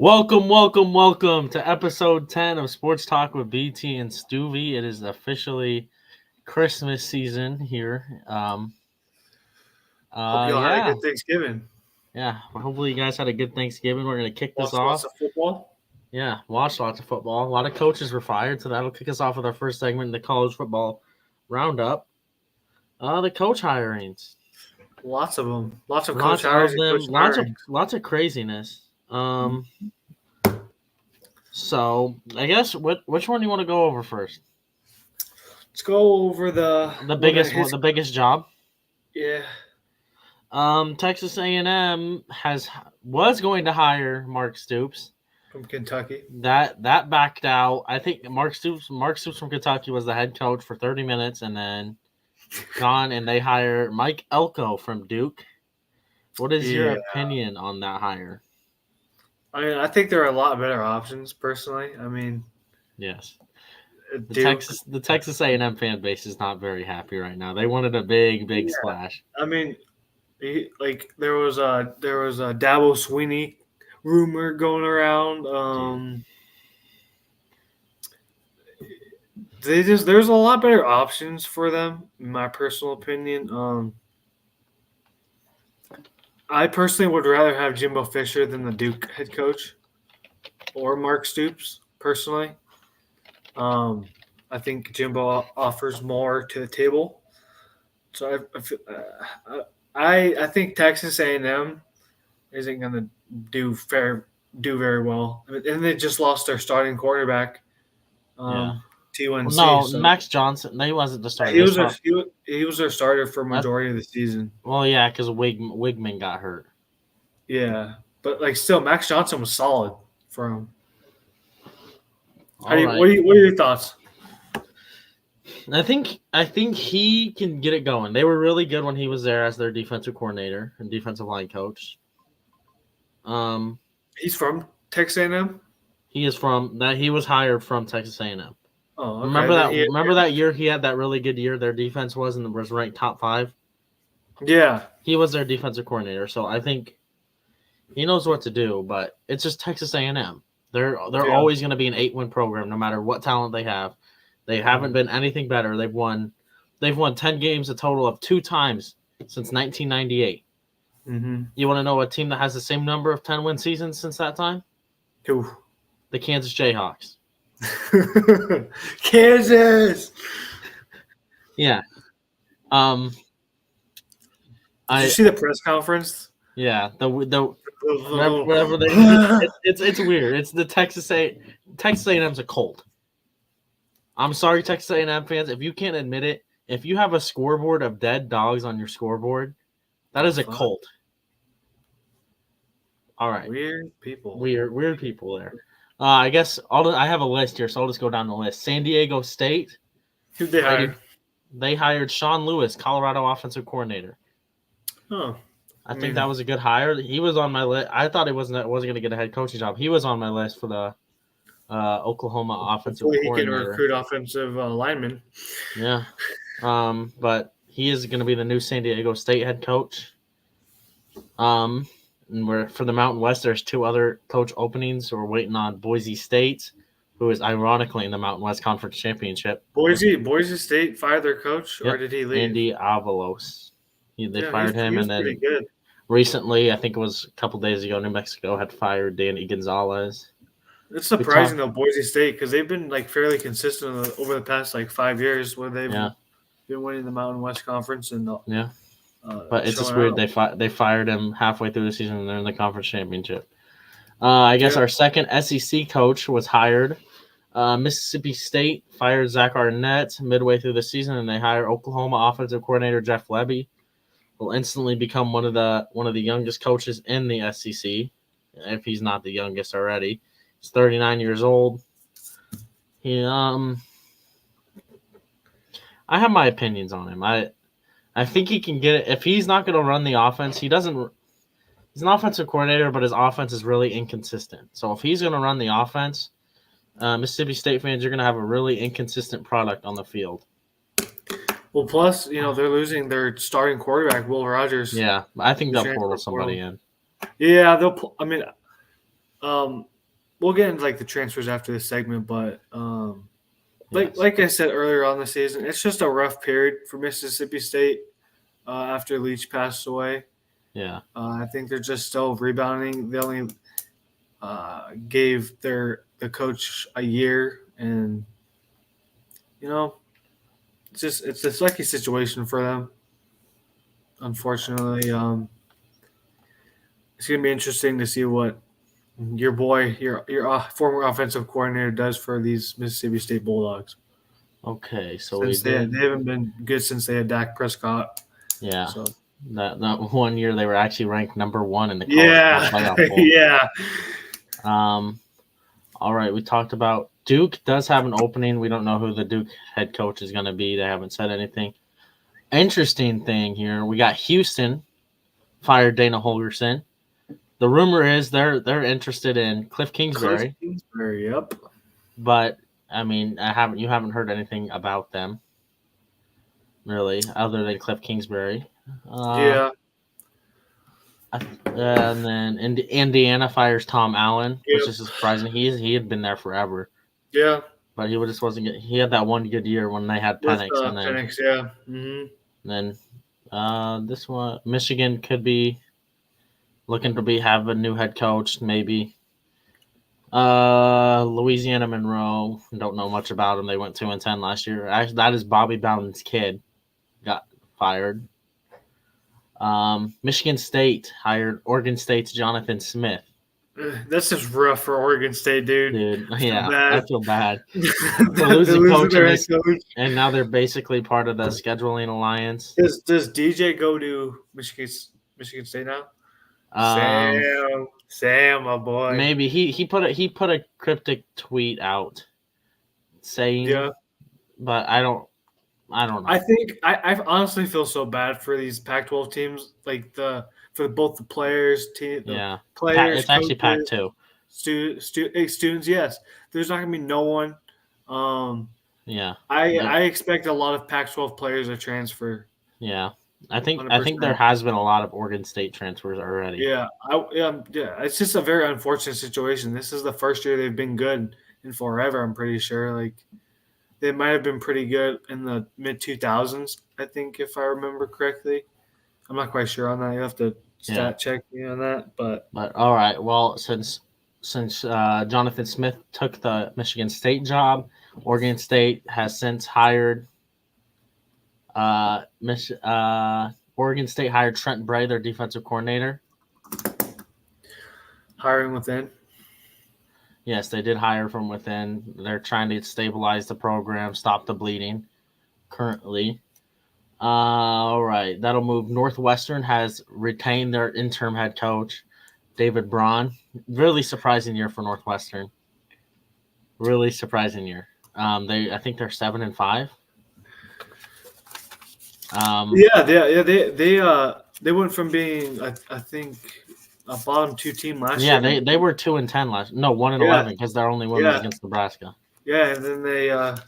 Welcome to episode 10 of Sports Talk with BT and Stuvie. It is officially Christmas season here. Hope y'all had a yeah, good Thanksgiving. yeah. Hopefully, you guys had a good Thanksgiving. We're going to kick this Watched lots off. of football. Yeah, watched lots of football. A lot of coaches were fired, so that'll kick us off with our first segment in the college football roundup. The coach hirings. Lots of them. Lots of coach Lots hires of and them. coach hirings. Lots of craziness. So I guess which one do you want to go over first? Let's go over The biggest one, the biggest job. Yeah. Texas A&M was going to hire Mark Stoops. From Kentucky. That backed out. I think Mark Stoops from Kentucky was the head coach for 30 minutes and then gone, and they hire Mike Elko from Duke. What is your opinion on that hire? I mean, I think there are a lot better options, personally. I mean, yes. Duke. The Texas A&M fan base is not very happy right now. They wanted a big splash. I mean, there was a Dabo Sweeney rumor going around. There's a lot better options for them, in my personal opinion. I personally would rather have Jimbo Fisher than the Duke head coach or Mark Stoops, personally. I think Jimbo offers more to the table. So I think Texas A&M isn't going to do very well. And they just lost their starting quarterback. T1C. No, so. Max Johnson. No, he wasn't the starter. He was their starter for majority of the season. Well, yeah, because Wigman got hurt. Yeah, but still, Max Johnson was solid for him. What are your thoughts? I think he can get it going. They were really good when he was there as their defensive coordinator and defensive line coach. He's from Texas A&M. He is from that. He was hired from Texas A&M. Oh, okay. Remember that year he had that really good year. Their defense was ranked top 5. Yeah, he was their defensive coordinator. So I think he knows what to do. But it's just Texas A&M. They're always going to be an 8-win program, no matter what talent they have. They haven't been anything better. They've won 10 games a total of 2 times since 1998. Mm-hmm. You want to know a team that has the same number of 10-win seasons since that time? Who? The Kansas Jayhawks. Kansas. Yeah. Did you see the press conference? Yeah. Whatever they. It's weird. It's the Texas A&M's a cult. I'm sorry, Texas A&M fans, if you can't admit it. If you have a scoreboard of dead dogs on your scoreboard, that is a cult. All right. Weird people. Weird people there. I guess I have a list here, so I'll just go down the list. San Diego State. Who'd they hire? They hired Sean Lewis, Colorado offensive coordinator. Oh. I think that was a good hire. He was on my list. I thought he wasn't going to get a head coaching job. He was on my list for the Oklahoma offensive coordinator. He can recruit offensive linemen. Yeah. But he is going to be the new San Diego State head coach. And for the Mountain West, there's 2 other coach openings. We're waiting on Boise State, who is ironically in the Mountain West Conference Championship. Boise State fired their coach, or did he leave? Andy Avalos. They fired him, and then recently, I think it was a couple days ago, New Mexico had fired Danny Gonzalez. It's surprising though, Boise State, because they've been fairly consistent over the past 5 years, where they've been winning the Mountain West Conference and but it's just weird. They fired him halfway through the season, and they're in the conference championship. I guess our second SEC coach was hired. Mississippi State fired Zach Arnett midway through the season, and they hire Oklahoma offensive coordinator Jeff Lebby. Will instantly become one of the youngest coaches in the SEC, if he's not the youngest already. He's 39 years old. He I have my opinions on him. I think he can get it. If he's not going to run the offense, he's an offensive coordinator, but his offense is really inconsistent. So if he's going to run the offense, Mississippi State fans, you're going to have a really inconsistent product on the field. Well, plus, they're losing their starting quarterback, Will Rogers. Yeah, I think they'll portal somebody in. Yeah, We'll get into like the transfers after this segment, but Yes. like I said earlier on the season, it's just a rough period for Mississippi State after Leach passed away. Yeah. I think they're just still rebounding. They only gave the coach a year, and it's a sucky situation for them. Unfortunately, it's gonna be interesting to see what your boy, your former offensive coordinator, does for these Mississippi State Bulldogs. Okay, so Since they haven't been good since they had Dak Prescott. Yeah. So that 1 year they were actually ranked number 1 in the college yeah, playoff poll. yeah. All right, we talked about Duke does have an opening. We don't know who the Duke head coach is going to be. They haven't said anything. Interesting thing here, we got Houston fired Dana Holgorsen. The rumor is they're interested in Cliff Kingsbury. Yep. But I mean, you haven't heard anything about them, really, other than Cliff Kingsbury. Yeah. And then Indiana fires Tom Allen, which Yep. is surprising. He had been there forever. Yeah. But he just wasn't good. He had that one good year when they had Penix, and then Penix, yeah. Mm-hmm. then this one, Michigan could be looking to have a new head coach, maybe. Louisiana Monroe, don't know much about them. They went 2-10 last year. Actually, that is Bobby Bowden's kid, got fired. Michigan State hired Oregon State's Jonathan Smith. This is rough for Oregon State, dude. I feel bad. They're losing coach, and now they're basically part of the scheduling alliance. Does DJ go to Michigan State now? Sam, my boy. Maybe he put a cryptic tweet out saying, yeah, but I don't know. I think I honestly feel so bad for these Pac-12 teams, like for both the players, players. It's actually Pac-2. Students, yes. There's not gonna be no one. Yeah, I expect a lot of Pac-12 players to transfer. Yeah. I think there has been a lot of Oregon State transfers already. Yeah, it's just a very unfortunate situation. This is the first year they've been good in forever. I'm pretty sure. Like they might have been pretty good in the mid 2000s. I think if I remember correctly. I'm not quite sure on that. You have to check me on that. But all right. Well, since Jonathan Smith took the Michigan State job, Oregon State has since hired. Oregon State hired Trent Bray, their defensive coordinator. Hiring within? Yes, they did hire from within. They're trying to stabilize the program, stop the bleeding currently. All right, that'll move. Northwestern has retained their interim head coach, David Braun. Really surprising year for Northwestern. Really surprising year. I think they're 7-5. They went from being I think a bottom 2 team last year. Yeah, they were 2-10 last. No, 1-11 because their only win was against Nebraska. Yeah, and then they. I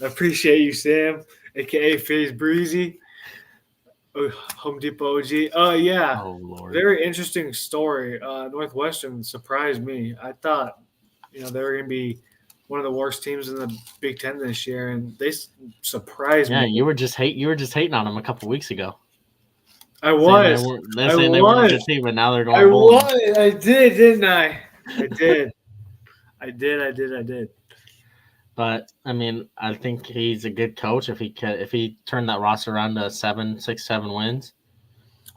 appreciate you, Sam, aka FaZe Breezy, Home Depot OG. Yeah. Oh Lord. Very interesting story. Northwestern surprised me. I thought, they were going to be one of the worst teams in the Big Ten this year, and they surprised me. Yeah, you were just hating on them a couple weeks ago. I was. They're saying they weren't a good team, but now they're going. I did, didn't I? I did. I did. But I mean, I think he's a good coach if he turned that roster around to 7 wins.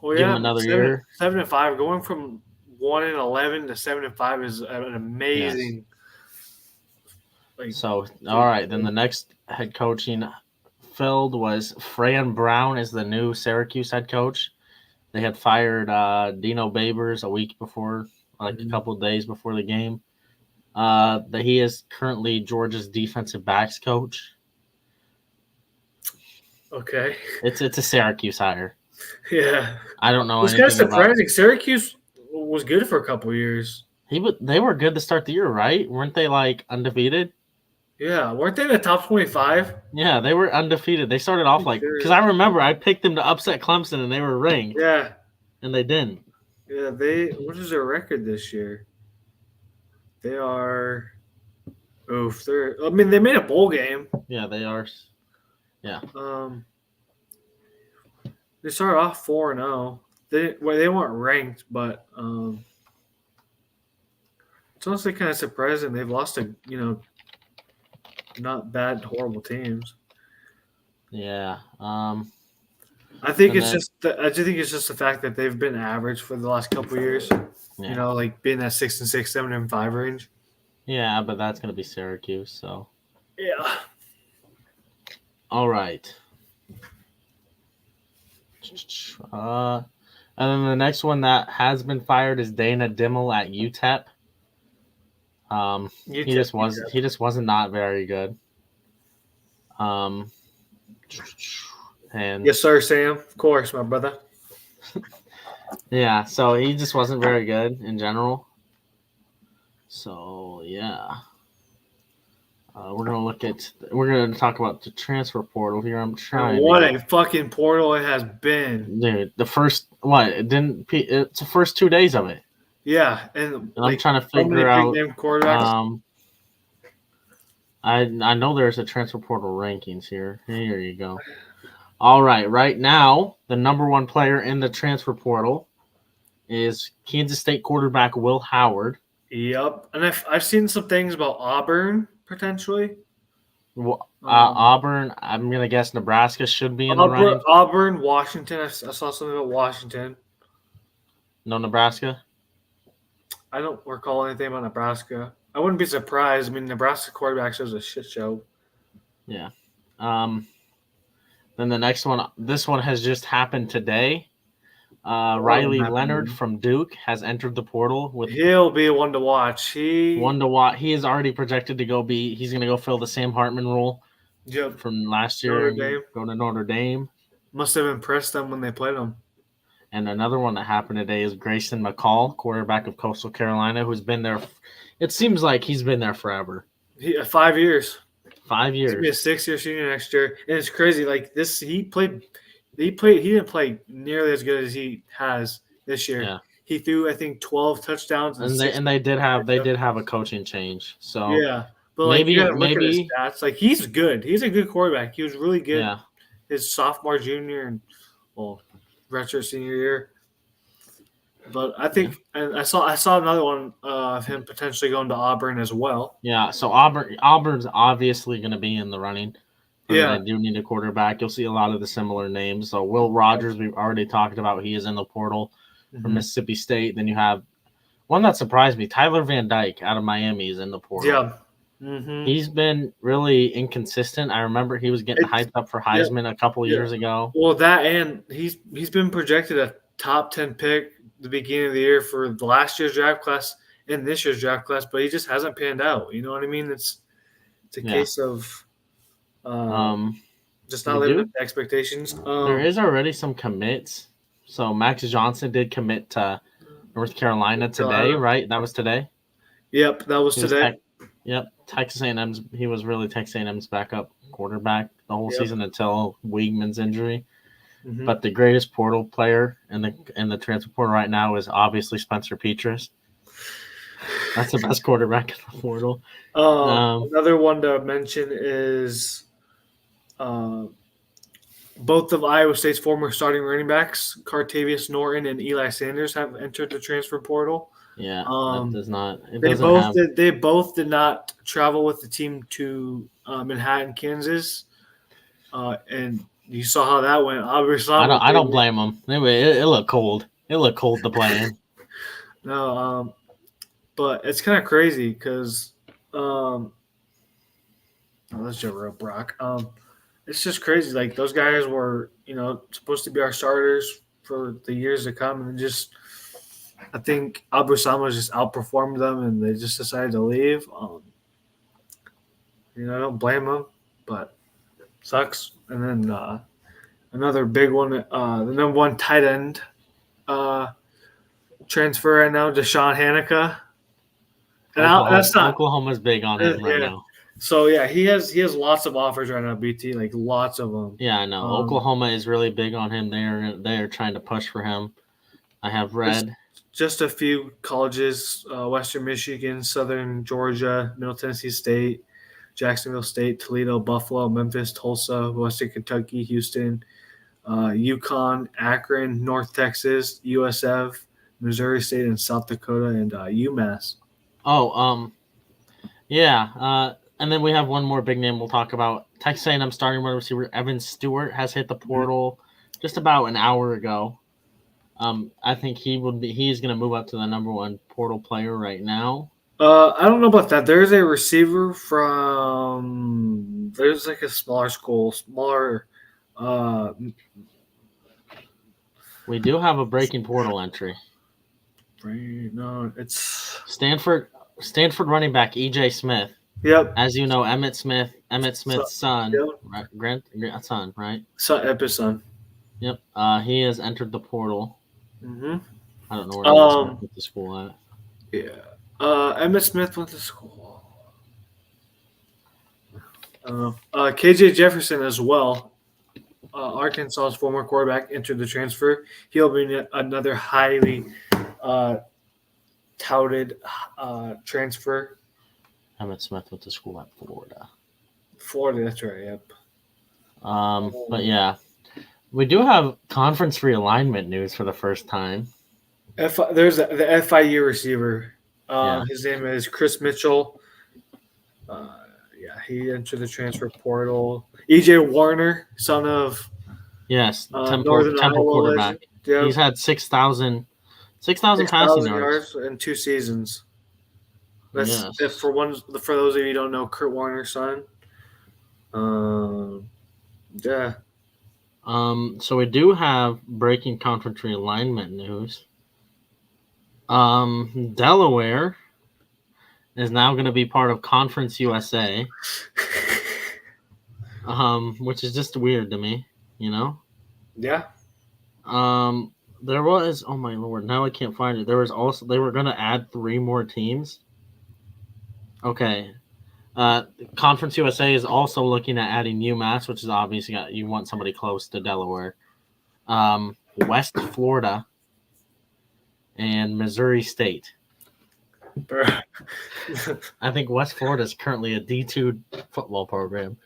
Well, give him another year. 7-5, going from 1-11 to 7-5 is an amazing. Yes. All right. Then the next head coaching filled was Fran Brown as the new Syracuse head coach. They had fired Dino Babers a week before, a couple of days before the game. That he is currently Georgia's defensive backs coach. Okay. It's a Syracuse hire. Yeah. I don't know. This guy's surprising. Syracuse was good for a couple of years. They were good to start the year, right? Weren't they undefeated? Yeah, weren't they in the top 25? Yeah, they were undefeated. They started off because I remember I picked them to upset Clemson and they were ranked. Yeah. And they didn't. Yeah, what is their record this year? They are I mean they made a bowl game. Yeah, they are. Yeah. They started off 4-0. They weren't ranked, but it's honestly kind of surprising. They've lost to not bad, horrible teams. Yeah. I think And it's then just I do think it's just the fact that they've been average for the last couple of years. yeah. Like being that 6-6, 7-5 range. Yeah, but that's gonna be Syracuse, so Yeah. all right. And then the next one that has been fired is Dana Dimmel at UTEP. He just wasn't not very good. And Yes, sir, Sam. Of course, my brother. yeah, so he just wasn't very good in general. So yeah, we're gonna talk about the transfer portal here. I'm trying. What a fucking portal it has been, dude. The first it's the first 2 days of it. Yeah, and I'm trying to figure out. quarterbacks. I know there's a transfer portal rankings here. Here you go. All right, right now the number one player in the transfer portal is Kansas State quarterback Will Howard. Yep, and I've seen some things about Auburn potentially. Auburn, I'm gonna guess Nebraska should be in the running. Auburn, Washington. I saw something about Washington. No Nebraska. I don't recall anything about Nebraska. I wouldn't be surprised. I mean, Nebraska quarterback was a shit show. Yeah. Then the next one. This one has just happened today. Riley Leonard from Duke has entered the portal. He'll be one to watch. He is already projected to go he's going to go fill the Sam Hartman role from last year and go to Notre Dame. Must have impressed them when they played him. And another one that happened today is Grayson McCall, quarterback of Coastal Carolina, who's been there. It seems like he's been there forever. 5 years. 5 years. He'll be a 6-year senior next year. And it's crazy. Like this, he didn't play nearly as good as he has this year. Yeah. He threw, I think, 12 touchdowns. And they did have a coaching change. So yeah, but like you gotta look at his stats. Like he's good. He's a good quarterback. He was really good his sophomore, junior, and retro senior year. But I think, and I saw another one of him potentially going to Auburn as well. Yeah, so Auburn's obviously going to be in the running. They do need a quarterback. You'll see a lot of the similar names. So Will Rogers, we've already talked about. He is in the portal from Mississippi State. Then you have one that surprised me. Tyler Van Dyke out of Miami is in the portal. Yeah. He's been really inconsistent. I remember he was getting hyped up for Heisman a couple of years ago. Well, that and he's been projected a top 10 pick the beginning of the year for the last year's draft class and this year's draft class, but he just hasn't panned out. You know what I mean? It's a case of just not living up to expectations. There is already some commits. So Max Johnson did commit to North Carolina today, right? That was today? Yep, that was today. Texas A&M's. He was really Texas A&M's backup quarterback the whole season until Weigman's injury. But the greatest portal player in the transfer portal right now is obviously Spencer Petras. That's the best quarterback in the portal. Another one to mention is both of Iowa State's former starting running backs, Cartavius Norton and Eli Sanders, have entered the transfer portal. Yeah, that does not. They both did not travel with the team to Manhattan, Kansas, and you saw how that went. I don't blame them. Anyway, it looked cold. It looked cold to play in. No, but it's kind of crazy because that's Joe Rope Brock. It's just crazy. Like those guys were, supposed to be our starters for the years to come, and just I think Abu Sama just outperformed them, and they just decided to leave. I don't blame them, but sucks. And then another big one, the number one tight end transfer right now, Deshaun Hanukkah. Oklahoma's big on him right now. So he has lots of offers right now, BT, like lots of them. Yeah, I know. Oklahoma is really big on him. They are trying to push for him. I have read. just a few colleges: Western Michigan, Southern Georgia, Middle Tennessee State, Jacksonville State, Toledo, Buffalo, Memphis, Tulsa, Western Kentucky, Houston, Yukon, Akron, North Texas, USF, Missouri State, and South Dakota, and UMass. Oh, yeah. And then we have one more big name we'll talk about. Texas A&M starting wide receiver Evan Stewart has hit the portal just about an hour ago. I think he's going to move up to the number one portal player right now. I don't know about that. There's a receiver there's like a smaller school, We do have a breaking portal entry. No, it's Stanford running back EJ Smith. Yep. As you know, Emmitt Smith's son, Yep. right? Son, right? Son. Yep. He has entered the portal. Mm-hmm. I don't know where Emmitt Smith went to school at. Yeah. Emmitt Smith went to school. KJ Jefferson as well. Arkansas's former quarterback entered the transfer. He'll be another highly touted transfer. Emmitt Smith went to school at Florida. Florida, that's right. Yep. But yeah, we do have conference realignment news for the first time. There's the FIU receiver. His name is Chris Mitchell. He entered the transfer portal. EJ Warner, son of Temple quarterback. Yep. He's had 6,000 passing yards in 2 seasons. That's for those of you who don't know, Kurt Warner's son. Yeah. So we do have breaking conference realignment news. Delaware is now going to be part of Conference USA, which is just weird to me, you know? Yeah. There was, oh my Lord, now I can't find it. There was also, they were going to add 3 more teams. Okay. Conference USA is also looking at adding UMass, which is obviously you want somebody close to Delaware. West Florida and Missouri State. I think West Florida is currently a D2 football program,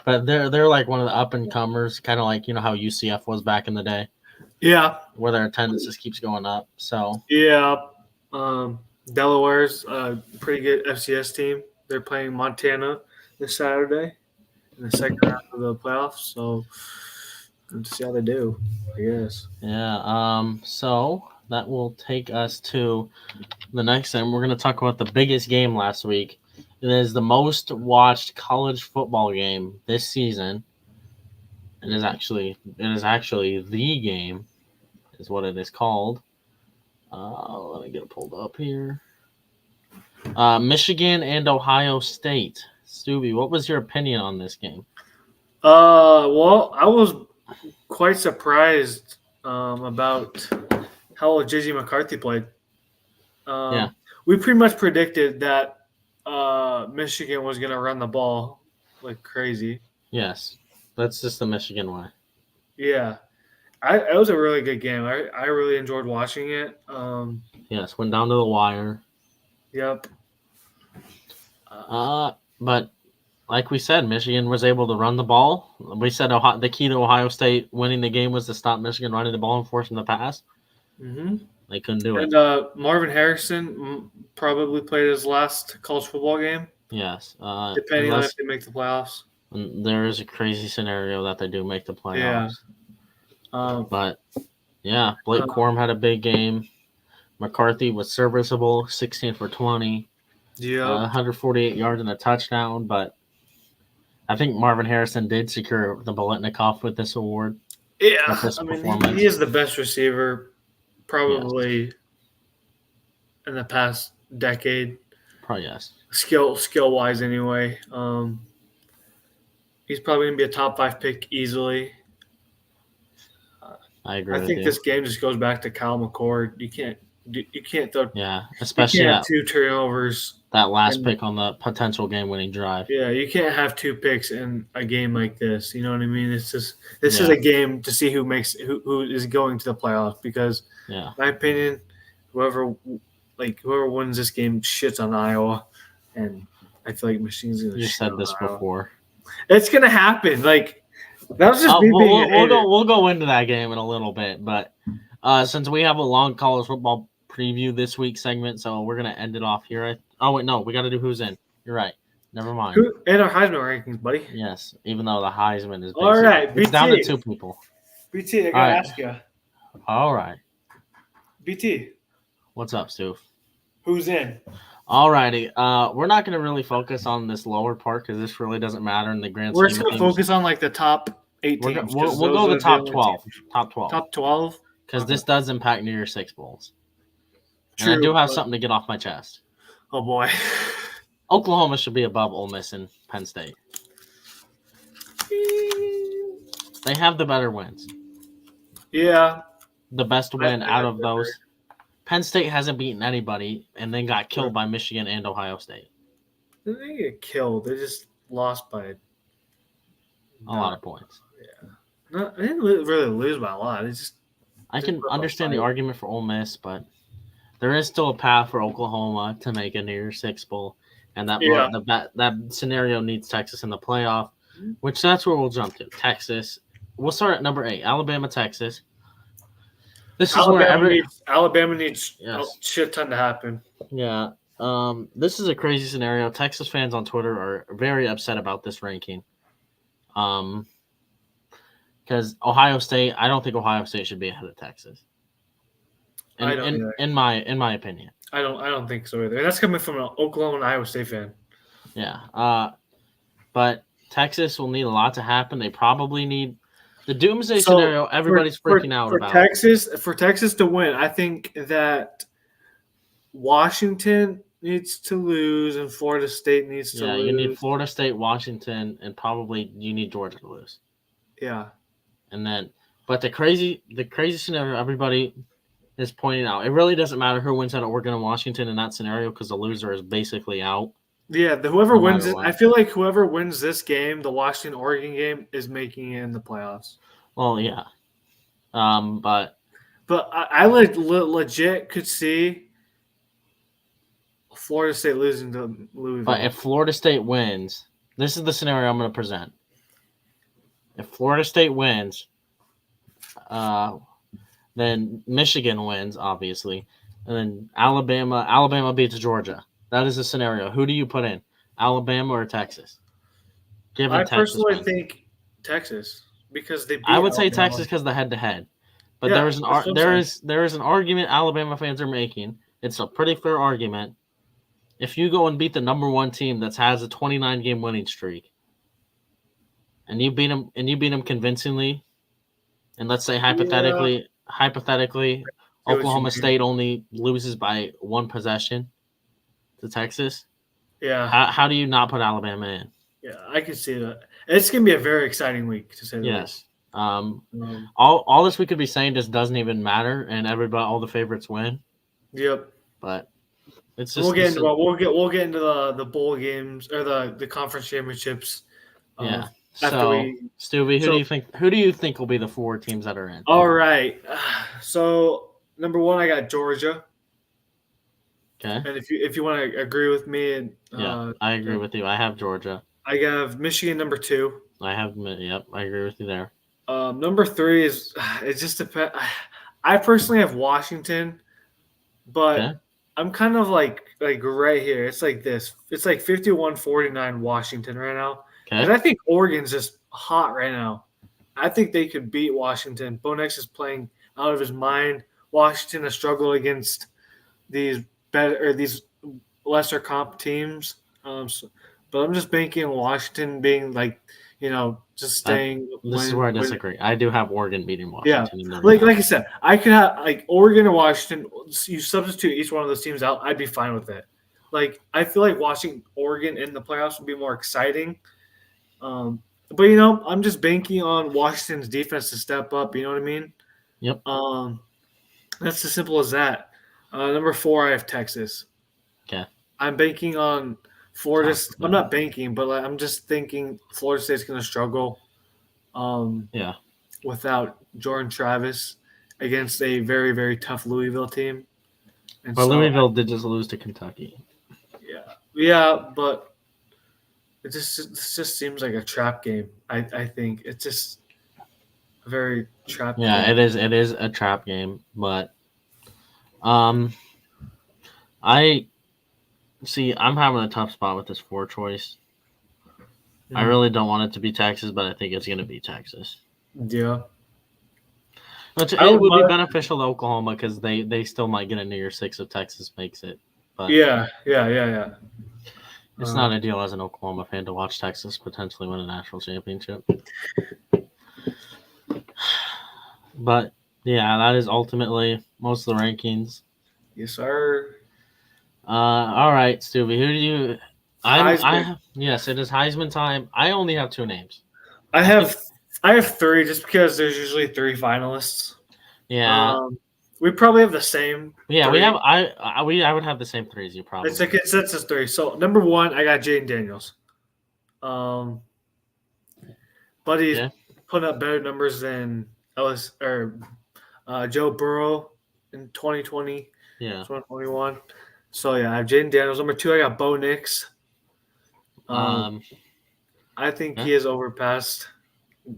but they're like one of the up and comers, kind of like how UCF was back in the day. Yeah, where their attendance just keeps going up. So yeah, Delaware's a pretty good FCS team. They're playing Montana this Saturday in the second round of the playoffs. So let's see how they do, I guess. Yeah. So that will take us to the next thing. We're going to talk about the biggest game last week. It is the most watched college football game this season. It is actually the game, is what it is called. Let me get it pulled up here. Michigan and Ohio State. Stubby, what was your opinion on this game? Well, I was quite surprised about how J.J. McCarthy played. We pretty much predicted that Michigan was going to run the ball like crazy. Yes, that's just the Michigan way. Yeah. It was a really good game. I really enjoyed watching it. Yes, went down to the wire. Yep. But like we said, Michigan was able to run the ball. We said the key to Ohio State winning the game was to stop Michigan running the ball and force them to pass. Mm-hmm. They couldn't do it. And Marvin Harrison probably played his last college football game. Yes. Depending on if they make the playoffs. There is a crazy scenario that they do make the playoffs. Yeah. But, yeah, Blake Corum had a big game. McCarthy was serviceable, 16 for 20. Yeah. 148 yards and a touchdown. But I think Marvin Harrison did secure the Biletnikoff with this award. Yeah. He is the best receiver probably in the past decade. Probably, yes. Skill-wise anyway. He's probably going to be a top 5 pick easily. I agree. I think this game just goes back to Kyle McCord. You can't throw. Yeah, especially have 2 turnovers. That last pick on the potential game-winning drive. Yeah, you can't have 2 picks in a game like this. You know what I mean? It's just is a game to see who is going to the playoffs. Because, in my opinion, whoever wins this game shits on Iowa, and I feel like Michigan's gonna. You shit said on this Iowa. before. It's gonna happen. Like that was just me being an idiot. We'll go into that game in a little bit, but since we have a long college football preview this week segment, so we're gonna end it off here. Oh wait, no, we got to do who's in. You're right. Never mind. Who in our Heisman rankings, buddy? Yes, even though the Heisman is All basically right, it's down to BT. 2 people. BT, I gotta All right. ask you. All right. BT, What's up, Stu? who's in? Alrighty. We're not going to really focus on this lower part because this really doesn't matter in the grand We're scheme just of gonna things. focus on like the top 8 teams. We'll go to the top 12. Top 12. Top 12. Because this does impact New Year's Six bowls. True, and I do have something to get off my chest. Oh boy. Oklahoma should be above Ole Miss and Penn State. They have the better wins. Yeah. The best win out of those. Penn State hasn't beaten anybody and then got killed by Michigan and Ohio State. They didn't get killed. They just lost by a lot of points. Yeah. No, they didn't really lose by a lot. It's just I can understand the argument for Ole Miss, but there is still a path for Oklahoma to make a New Year's Six bowl, and that scenario needs Texas in the playoff, which that's where we'll jump to. Texas. We'll start at number 8, Alabama, Texas. This is Alabama needs a shit ton to happen. Yeah. This is a crazy scenario. Texas fans on Twitter are very upset about this ranking. Because Ohio State, I don't think Ohio State should be ahead of Texas. In my opinion. I don't think so either. That's coming from an Oklahoma and Iowa State fan. Yeah. But Texas will need a lot to happen. They probably need the doomsday scenario. Everybody's freaking out about For Texas to win, I think that Washington needs to lose and Florida State needs to lose. Yeah, you need Florida State, Washington, and probably you need Georgia to lose. Yeah. And then, but the crazy scenario everybody is pointing out, it really doesn't matter who wins out of Oregon and Washington in that scenario because the loser is basically out. Yeah, whoever wins it, I feel like whoever wins this game, the Washington-Oregon game, is making it in the playoffs. Well, yeah. But I legit could see Florida State losing to Louisville. But if Florida State wins, this is the scenario I'm going to present. If Florida State wins, then Michigan wins, obviously, and then Alabama beats Georgia. That is the scenario. Who do you put in, Alabama or Texas? I personally think Texas because they beat I would Alabama. say Texas because the head-to-head. But there is an argument Alabama fans are making. It's a pretty fair argument. If you go and beat the number 1 team that has a 29-game winning streak, and you beat them convincingly, and let's say hypothetically, Oklahoma State only loses by 1 possession to Texas. Yeah. How do you not put Alabama in? Yeah, I can see that. It's gonna be a very exciting week to say the least. All this we could be saying just doesn't even matter, and all the favorites win. Yep. But it's just we'll get into the bowl games or the conference championships. Yeah. Stuvie, who do you think will be the 4 teams that are in? All right. So number 1, I got Georgia. Okay. And if you want to agree with me, and I agree with you. I have Georgia. I have Michigan number 2. I agree with you there. Number 3 is it just depends. I personally have Washington, but I'm kind of like right here. It's like this. It's like 51-49 Washington right now. Okay. And I think Oregon's just hot right now. I think they could beat Washington. Bo Nix is playing out of his mind. Washington has struggled against these lesser comp teams. But I'm just banking on Washington being just staying. This is where I disagree. I do have Oregon beating Washington. Yeah, like I said, I could have Oregon or Washington. You substitute each one of those teams out, I'd be fine with it. I feel like watching Oregon in the playoffs would be more exciting. But I'm just banking on Washington's defense to step up. You know what I mean? Yep. That's as simple as that. Number 4, I have Texas. Okay. I'm banking on Florida. I'm not banking, but I'm just thinking Florida State's going to struggle. Without Jordan Travis against a very, very tough Louisville team. And But Louisville did just lose to Kentucky. Yeah, but it just seems like a trap game. I think it's just a very trap game. Yeah, it is a trap game, but I see. I'm having a tough spot with this 4 choice. I really don't want it to be Texas, but I think it's going to be Texas. Yeah. Which it would be beneficial to Oklahoma because they still might get a New Year's Six if Texas makes it. But yeah. It's not ideal as an Oklahoma fan to watch Texas potentially win a national championship. But yeah, that is ultimately most of the rankings. Yes, sir. All right, Stubby. Who do you? Heisman. Yes, it is Heisman time. I only have 2 names. I have 3 just because there's usually 3 finalists. Yeah. We probably have the same. Yeah, 3. we have. I would have the same 3 as you probably. It's a consensus 3. So number 1, I got Jaden Daniels. But he's putting up better numbers than Joe Burrow in 2020. Yeah. 2021. So yeah, I have Jaden Daniels. Number 2, I got Bo Nix. I think he has overpassed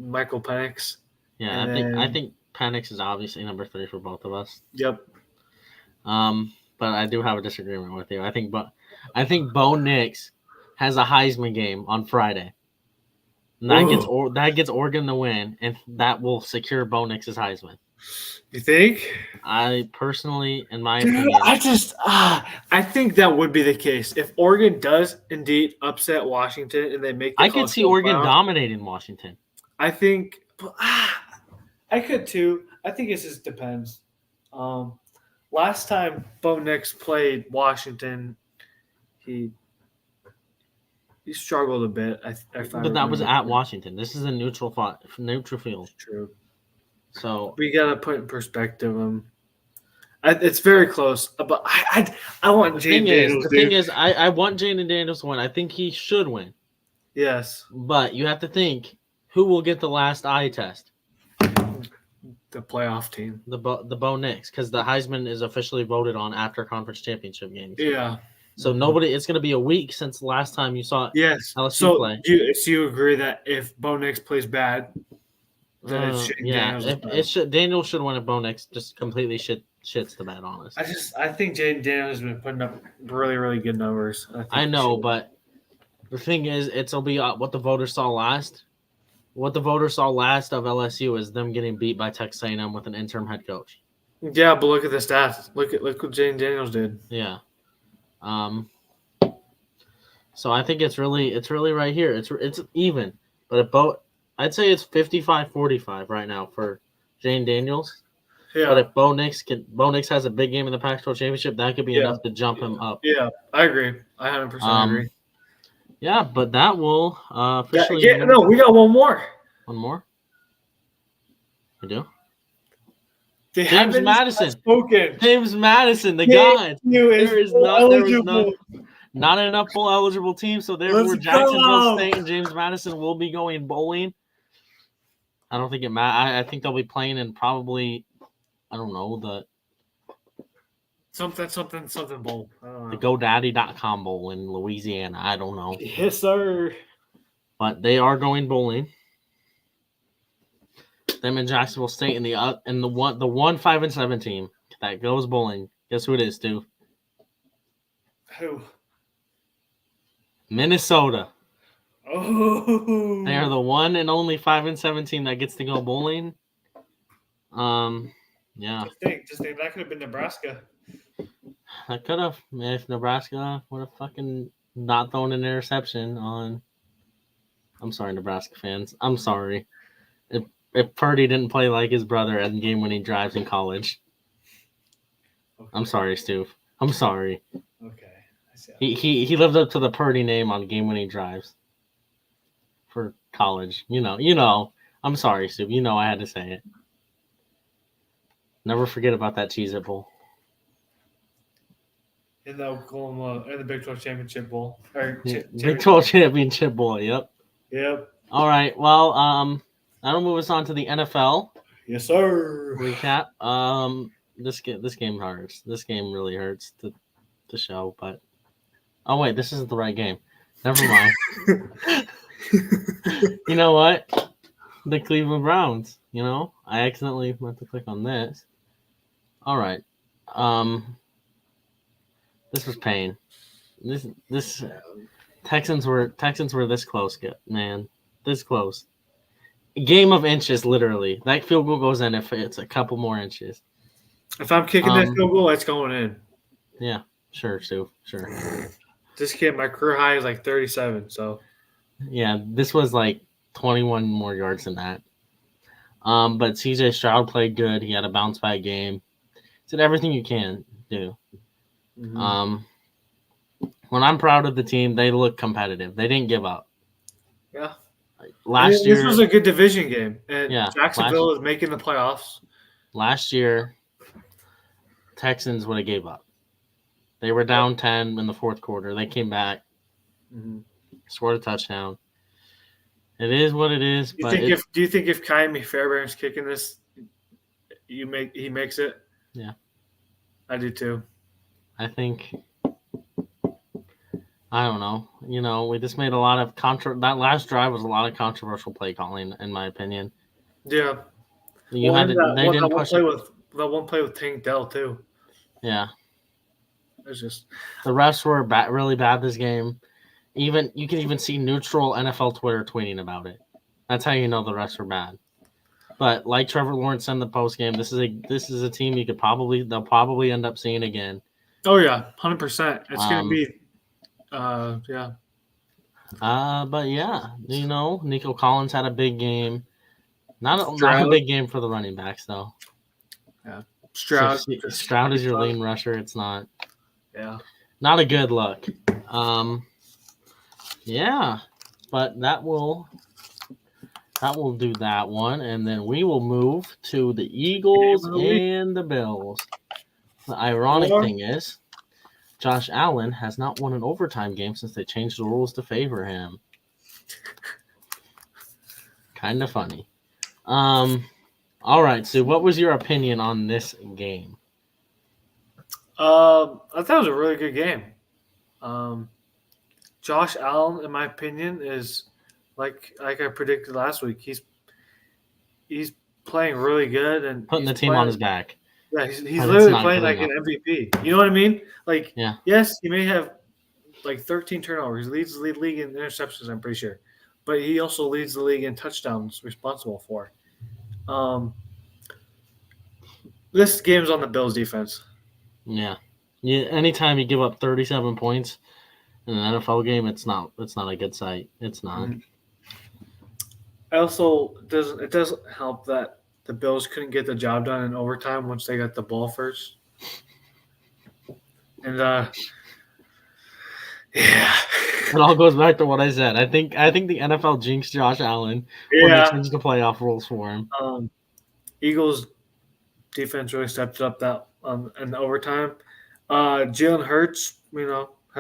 Michael Penix. Yeah, I think Penix is obviously number 3 for both of us. Yep. But I do have a disagreement with you. I think Bo Nix has a Heisman game on Friday. And that gets Oregon the win, and that will secure Bo Nix's Heisman. You think? I personally, in my opinion, I think that would be the case if Oregon does indeed upset Washington and they make. I could see Oregon dominating Washington. I think I could too. I think it just depends. Last time Bo Nix played Washington, he struggled a bit. But that was at Washington. This is a neutral field. True. So we gotta put in perspective. It's very close, but I want Jaden Daniels. The thing is, I want Jaden Daniels to win. I think he should win. Yes, but you have to think who will get the last eye test. The playoff team, the Bo Nix, because the Heisman is officially voted on after conference championship games. Yeah. So nobody. It's going to be a week since the last time you saw LSU play. So you agree that if Bo Nix plays bad, then Daniels should win if Bo Nix just completely shits the bed on us. I think Jaden Daniels has been putting up really, really good numbers. I know, but the thing is, it'll be what the voters saw last. What the voters saw last of LSU is them getting beat by Texas A&M with an interim head coach. Yeah, but look at the stats. Look what Jaden Daniels did. Yeah. So I think it's really right here. It's even, but I'd say it's 55-45 right now for Jaden Daniels. Yeah. But if Bo Nix has a big game in the Pac-12 championship, that could be enough to jump him up. Yeah, I agree. I 100% agree. Yeah, but that will officially. We got one more. One more? We do? James Madison. James Madison, the god. There is not enough full eligible teams, so therefore Jacksonville State and James Madison will be going bowling. I don't think it matters. I think they'll be playing in probably, I don't know, the something bowl. The GoDaddy.com bowl in Louisiana. I don't know. Yes, sir. But they are going bowling. Them in Jacksonville State and the 5-7 team that goes bowling. Guess who it is, Stu? Who? Minnesota. Oh. They are the one and only 5-7 team that gets to go bowling. Yeah. Just think that could have been Nebraska. I could have, if Nebraska would have fucking not thrown an interception on. I'm sorry, Nebraska fans. I'm sorry. If Purdy didn't play like his brother at the game-winning drives in college. Okay. I'm sorry, Stu. I'm sorry. Okay. He lived up to the Purdy name on game-winning drives for college. You know. I'm sorry, Stu. You know I had to say it. Never forget about that Cheez-It Bowl. In the Big 12 Championship Bowl. Big 12 Championship Bowl, yep. Yep. All right, well, that'll move us on to the NFL. Yes, sir. Recap. this game hurts. This game really hurts to show. But oh wait, this isn't the right game. Never mind. You know what? The Cleveland Browns. You know, I accidentally went to click on this. All right. This was pain. This Texans were this close, man. This close. Game of inches, literally. That field goal goes in if it's a couple more inches. If I'm kicking that field goal, it's going in. Yeah, sure, Stu. Sure. This kid, my career high is like 37. So. Yeah, this was like 21 more yards than that. But CJ Stroud played good. He had a bounce back game. Did everything you can do. Mm-hmm. When I'm proud of the team, they look competitive. They didn't give up. Yeah. Last year, this was a good division game, and yeah, Jacksonville is making the playoffs. Last year, Texans would have gave up. They were down 10 in the fourth quarter. They came back, scored a touchdown. It is what it is. Do you think if Kyrie Fairbairn's kicking this, he makes it? Yeah, I do too. I think. I don't know. You know, we just made a lot of that last drive was a lot of controversial play calling, in my opinion. Yeah. They didn't push it. That one play with Tank Dell too. Yeah. It's just the refs were really bad this game. You can even see neutral NFL Twitter tweeting about it. That's how you know the refs were bad. But like Trevor Lawrence said in the post game, this is a team they'll probably end up seeing again. Oh yeah, 100%. It's gonna be. Yeah. But yeah, you know, Nico Collins had a big game. Not a big game for the running backs though. Yeah, Stroud is your lean rusher. It's not. Yeah. Not a good look. Yeah, but that will do that one, and then we will move to the Eagles and the Bills. The ironic thing is, Josh Allen has not won an overtime game since they changed the rules to favor him. Kind of funny. All right, so what was your opinion on this game? I thought it was a really good game. Josh Allen, in my opinion, is like I predicted last week. He's playing really good and putting the team on his back. Yeah, he's literally playing like an MVP. You know what I mean? Like, yeah. Yes, he may have like 13 turnovers. He leads the league in interceptions, I'm pretty sure. But he also leads the league in touchdowns responsible for. This game's on the Bills defense. Yeah. Anytime you give up 37 points in an NFL game, it's not a good sight. It's not. It doesn't help that the Bills couldn't get the job done in overtime once they got the ball first. And yeah. It all goes back to what I said. I think the NFL jinxed Josh Allen when they changed the playoff rules for him. Eagles defense really stepped up that in the overtime. Jalen Hurts, had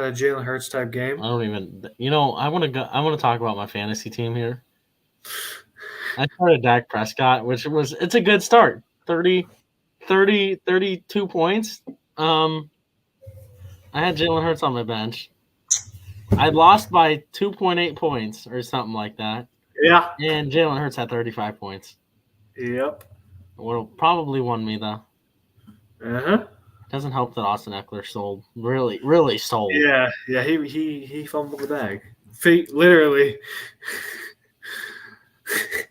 a Jalen Hurts type game. I want to talk about my fantasy team here. I started Dak Prescott, it's a good start. 32 points. I had Jalen Hurts on my bench. I lost by 2.8 points or something like that. Yeah. And Jalen Hurts had 35 points. Yep. Well, probably won me though. Uh-huh. Doesn't help that Austin Eckler sold. Really sold. Yeah, he fumbled the bag. Feet, literally. I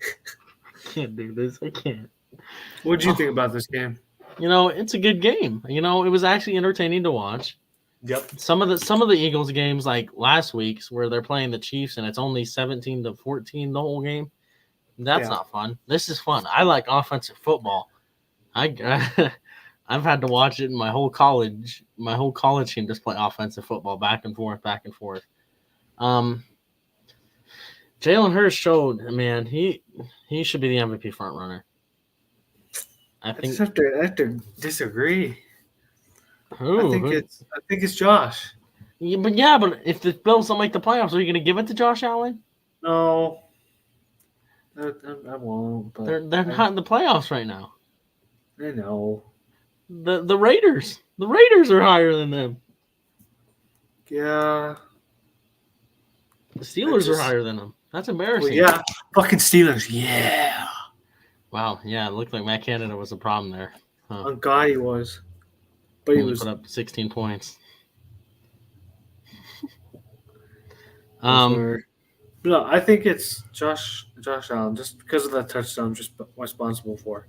can't do this. I can't. What did you think about this game? It's a good game. It was actually entertaining to watch. Yep. Some of the Eagles games, like last week's, where they're playing the Chiefs and it's only 17-14 the whole game. That's not fun. This is fun. I like offensive football. I've had to watch it in my whole college team just play offensive football back and forth. Jalen Hurts showed, man, he should be the MVP front runner. I think I have to disagree. Who? I think it's Josh. Yeah, but if the Bills don't make the playoffs, are you going to give it to Josh Allen? No, I won't. But they're not in the playoffs right now. I know. The Raiders. The Raiders are higher than them. Yeah. The Steelers are higher than them. That's embarrassing. Well, yeah. Fucking Steelers. Yeah. Wow. Yeah, it looked like Matt Canada was a problem there. Huh. On God, he was. But he only was put up 16 points. No, I think it's Josh Allen just because of that touchdown, just responsible for.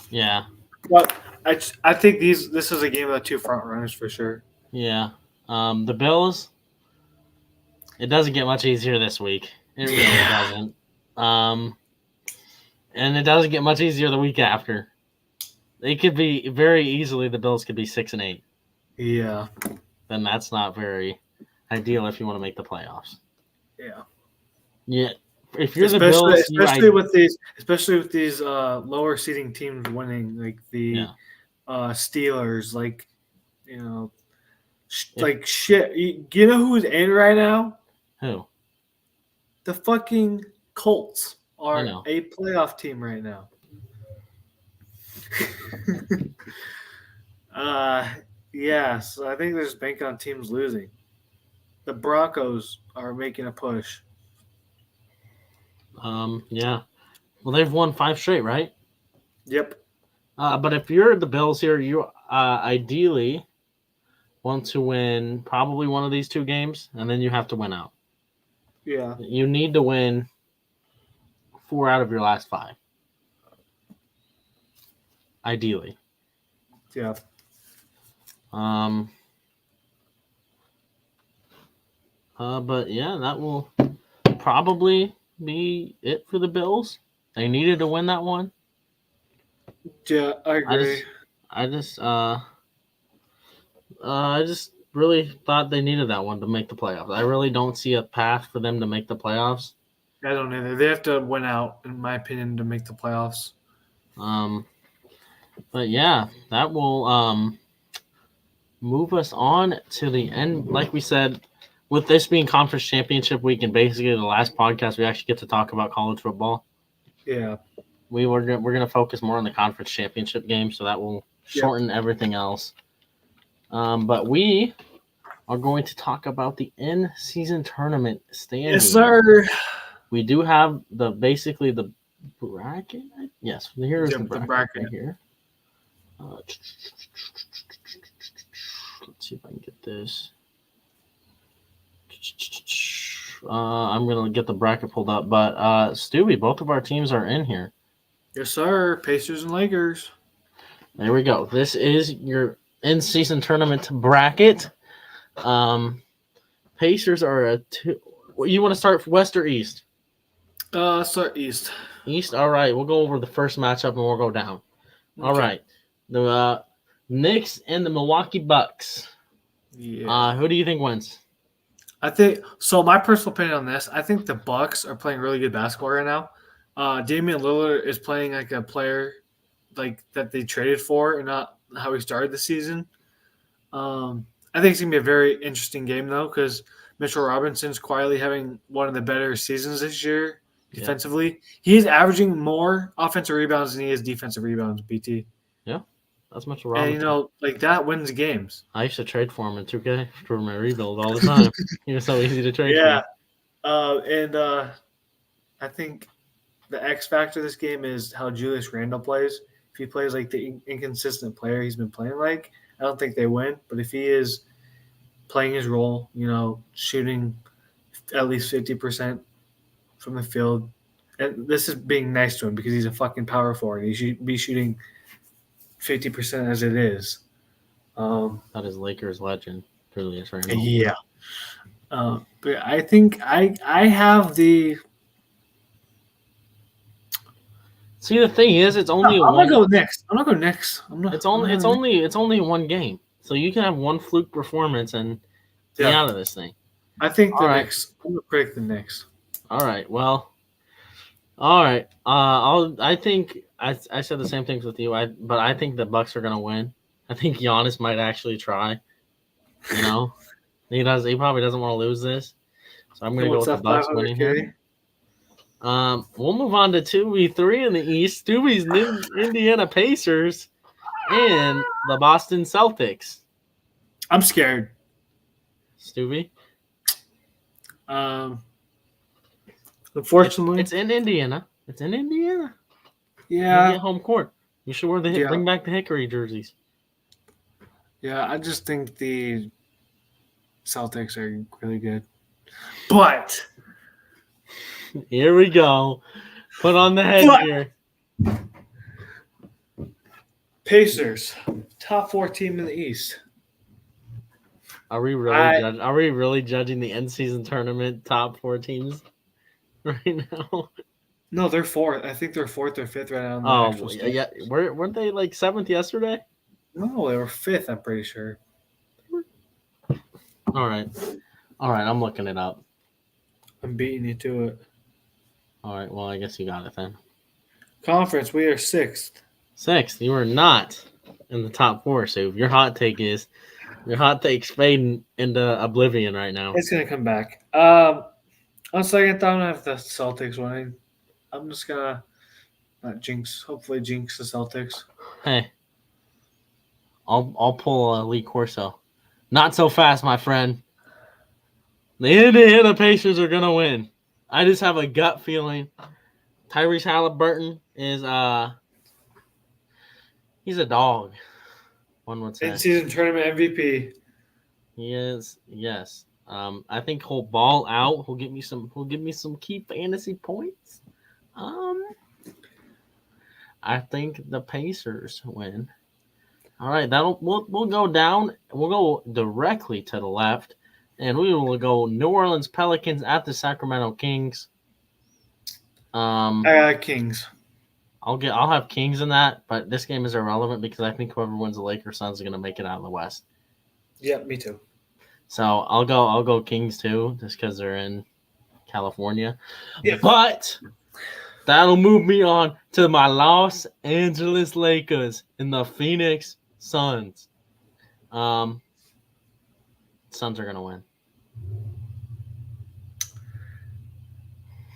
Yeah. But I think this is a game of the two front runners for sure. Yeah. The Bills. It doesn't get much easier this week. It really doesn't. And it doesn't get much easier the week after. It could be very easily the Bills could be 6-8. Yeah. Then that's not very ideal if you want to make the playoffs. Yeah. Yeah. If you're the Bills, especially with these lower seeding teams winning, like the Steelers, like like shit. You know who's in right now? Who? The fucking Colts are a playoff team right now. Yeah, so I think there's bank on teams losing. The Broncos are making a push. Yeah. Well, they've won 5 straight, right? Yep. But if you're the Bills here, you ideally want to win probably one of these 2 games, and then you have to win out. Yeah. You need to win 4 out of your last 5. Ideally. Yeah. But yeah, that will probably be it for the Bills. They needed to win that one. Yeah, I agree. I just really thought they needed that one to make the playoffs. I really don't see a path for them to make the playoffs. I don't either. They have to win out, in my opinion, to make the playoffs. But yeah, that will move us on to the end. Like we said, with this being conference championship week and basically the last podcast, we actually get to talk about college football. Yeah. We're gonna focus more on the conference championship game, so that will shorten everything else. But we are going to talk about the in-season tournament standings. Yes, sir. We do have basically the bracket. Yes, here's the bracket right here. Let's see if I can get this. I'm going to get the bracket pulled up. But, Stewie, both of our teams are in here. Yes, sir. Pacers and Lakers. There we go. This is your in-season tournament bracket. Pacers are a 2. You want to start West or East? Start East. East? All right. We'll go over the first matchup and we'll go down. Okay. All right. The Knicks and the Milwaukee Bucks. Yeah. Who do you think wins? I think so. My personal opinion on this, I think the Bucks are playing really good basketball right now. Damian Lillard is playing like a player like that they traded for, and not how he started the season. I think it's gonna be a very interesting game though, because Mitchell Robinson's quietly having one of the better seasons this year defensively. Yeah. He is averaging more offensive rebounds than he is defensive rebounds. BT. Yeah. That's Mitchell Robinson. And, like that wins games. I used to trade for him in 2K for my rebuild all the time. He was so easy to trade for. And I think the X factor of this game is how Julius Randle plays. If he plays like the inconsistent player he's been playing like, I don't think they win. But if he is playing his role, shooting at least 50% from the field, and this is being nice to him because he's a fucking power forward. He should be shooting 50% as it is. That is Lakers legend, Julius Randle. Yeah. But I think I have the. See, the thing is, it's only. I'm gonna go next. I'm not going next. It's only one game, so you can have one fluke performance and be out of this thing. I think the Knicks. I'm gonna predict the Knicks. All right. Well. All right. I think I said the same things with you. But I think the Bucks are gonna win. I think Giannis might actually try. He probably doesn't want to lose this. So I'm gonna go with the Bucks winning here. We'll move on to 2v3 in the East. Stewie's Indiana Pacers and the Boston Celtics. I'm scared. Stubby. Unfortunately, It's in Indiana. It's in Indiana. yeah, You get home court. You should wear Yeah. bring back the Hickory jerseys. yeah. I just think the Celtics are really good, but Here we go. Put on the headgear. Pacers, top 4 team in the East. Are we really judging the end season tournament top 4 teams right now? No, they're 4th. I think they're 4th or 5th right now. Oh, yeah. Weren't they like 7th yesterday? No, they were 5th. I'm pretty sure. All right. I'm looking it up. I'm beating you to it. All right. Well, I guess you got it then. Conference, we are 6th. 6th. You are not in the top 4. So your hot take's fading into oblivion right now. It's gonna come back. On second thought, I have the Celtics winning. I'm just gonna not jinx. Hopefully, jinx the Celtics. Hey, I'll pull a Lee Corso. Not so fast, my friend. The Indiana Pacers are gonna win. I just have a gut feeling. Tyrese Halliburton is he's a dog. One would say. In-season tournament MVP. He is, yes. I think he'll ball out. He'll give me some key fantasy points. I think the Pacers win. All right, we'll go down. We'll go directly to the left, and we will go New Orleans Pelicans at the Sacramento Kings. I got Kings. I'll have Kings in that, but this game is irrelevant because I think whoever wins the Lakers Suns are going to make it out of the West. Yeah, me too. So I'll go Kings too, just because they're in California. Yeah. But that'll move me on to my Los Angeles Lakers and the Phoenix Suns. Suns are gonna win.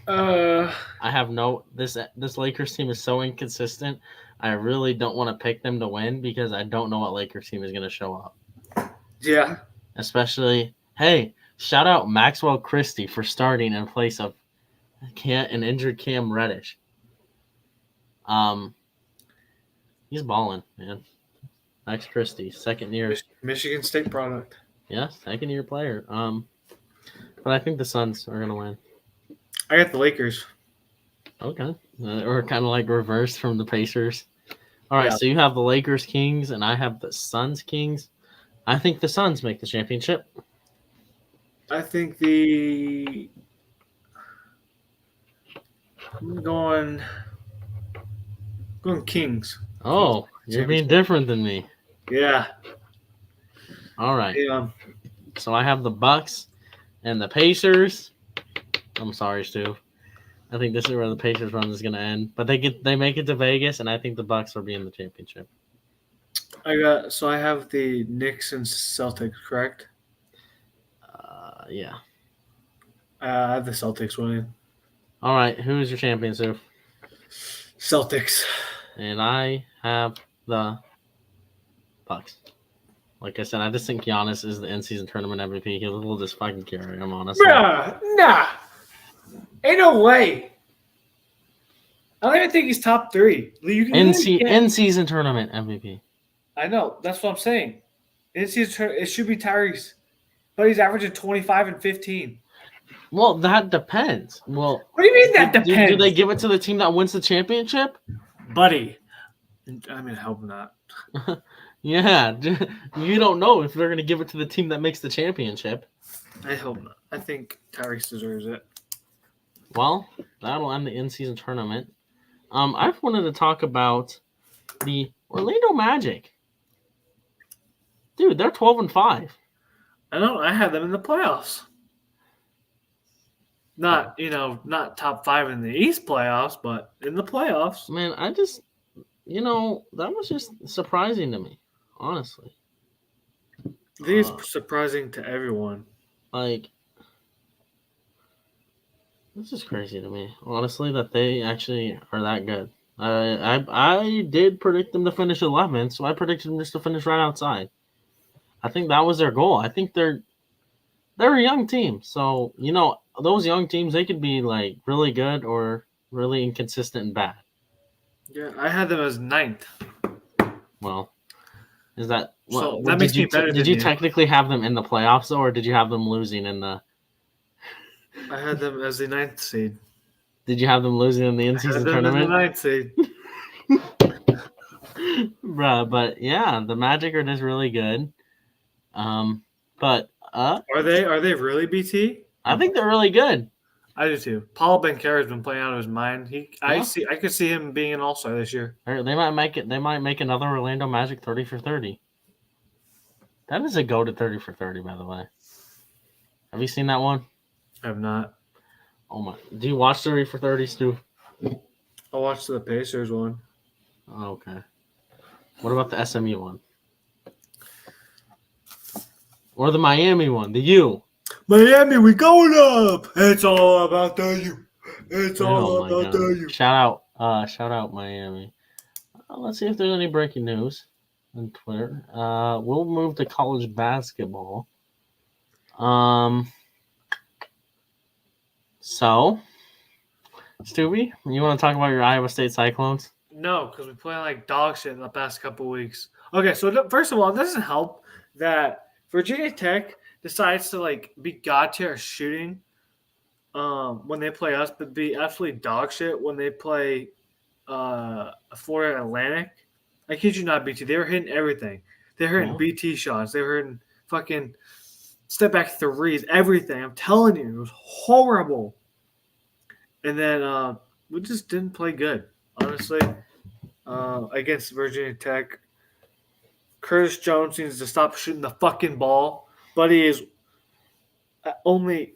I have this Lakers team is so inconsistent. I really don't want to pick them to win because I don't know what Lakers team is gonna show up. Yeah. Especially, hey, shout out Maxwell Christie for starting in place of an injured Cam Reddish. He's balling, man. Max Christie, second year. Michigan State product. Yeah, second year player. But I think the Suns are gonna win. I got the Lakers. Okay, or kind of like reverse from the Pacers. All right, so you have the Lakers Kings, and I have the Suns Kings. I think the Suns make the championship. I think I'm going Kings. Oh, you're being different than me. Yeah. All right. Yeah. So I have the Bucks and the Pacers. I'm sorry, Stu. I think this is where the Pacers run is going to end. But they make it to Vegas, and I think the Bucks will be in the championship. I have the Knicks and Celtics, correct? Yeah. I have the Celtics winning. All right. Who is your champion, Stu? Celtics. And I have the Bucks. Like I said, I just think Giannis is the in-season tournament MVP. He'll just fucking carry him, honestly. Nah. Ain't no way. I don't even think he's top 3. In-season tournament MVP. I know. That's what I'm saying. In-season it should be Tyrese. But he's averaging 25 and 15. Well, that depends. Well, what do you mean that depends? Do they give it to the team that wins the championship? Buddy. I mean, I hope not. Yeah. You don't know if they're going to give it to the team that makes the championship. I hope not. I think Tyrese deserves it. Well, that'll end the in-season tournament. I've wanted to talk about the Orlando Magic. Dude, they're 12-5. I know. I had them in the playoffs. Not top 5 in the East playoffs, but in the playoffs. Man, I just, that was just surprising to me, honestly. I think it's surprising to everyone. Like, this is crazy to me, honestly, that they actually are that good. I did predict them to finish 11th, so I predicted them just to finish right outside. I think that was their goal. I think they're a young team, so those young teams, they could be like really good or really inconsistent and bad. Yeah, I had them as 9th. Well, is that So what that makes me better did than you you. technically have them in the playoffs though, or did you have them losing in the? I had them as the 9th seed. Did you have them losing in the I had in-season them as the tournament? 9th seed. Bruh, but yeah, the Magic are just really good. But Are they really BT? I think they're really good. I do too. Paul Bencaro has been playing out of his mind. I Yeah. could see him being an all-star this year. They might make it. They might make another Orlando Magic 30 for 30. That is a go to 30 for 30, by the way. Have you seen that one? I have not. Oh my! Do you watch 30 for 30, Stu? I watched the Pacers one. Oh, okay. What about the SMU one? Or the Miami one? The U? Miami, we going up. It's all about the U. It's all Oh my about god! the U. Shout out Miami. Let's see if there's any breaking news on Twitter. We'll move to college basketball. So, Stubby, you want to talk about your Iowa State Cyclones? No, because we playing like dog shit in the past couple weeks. Okay, so first of all, it doesn't help that Virginia Tech decides to like be god tier shooting when they play us, but be absolutely dog shit when they play Florida Atlantic. I kid you not, BT. They were hitting everything. They were hitting BT shots. They were hitting fucking step back threes, everything. I'm telling you, it was horrible. And then we just didn't play good, honestly. Against Virginia Tech, Curtis Jones needs to stop shooting the fucking ball, but he is only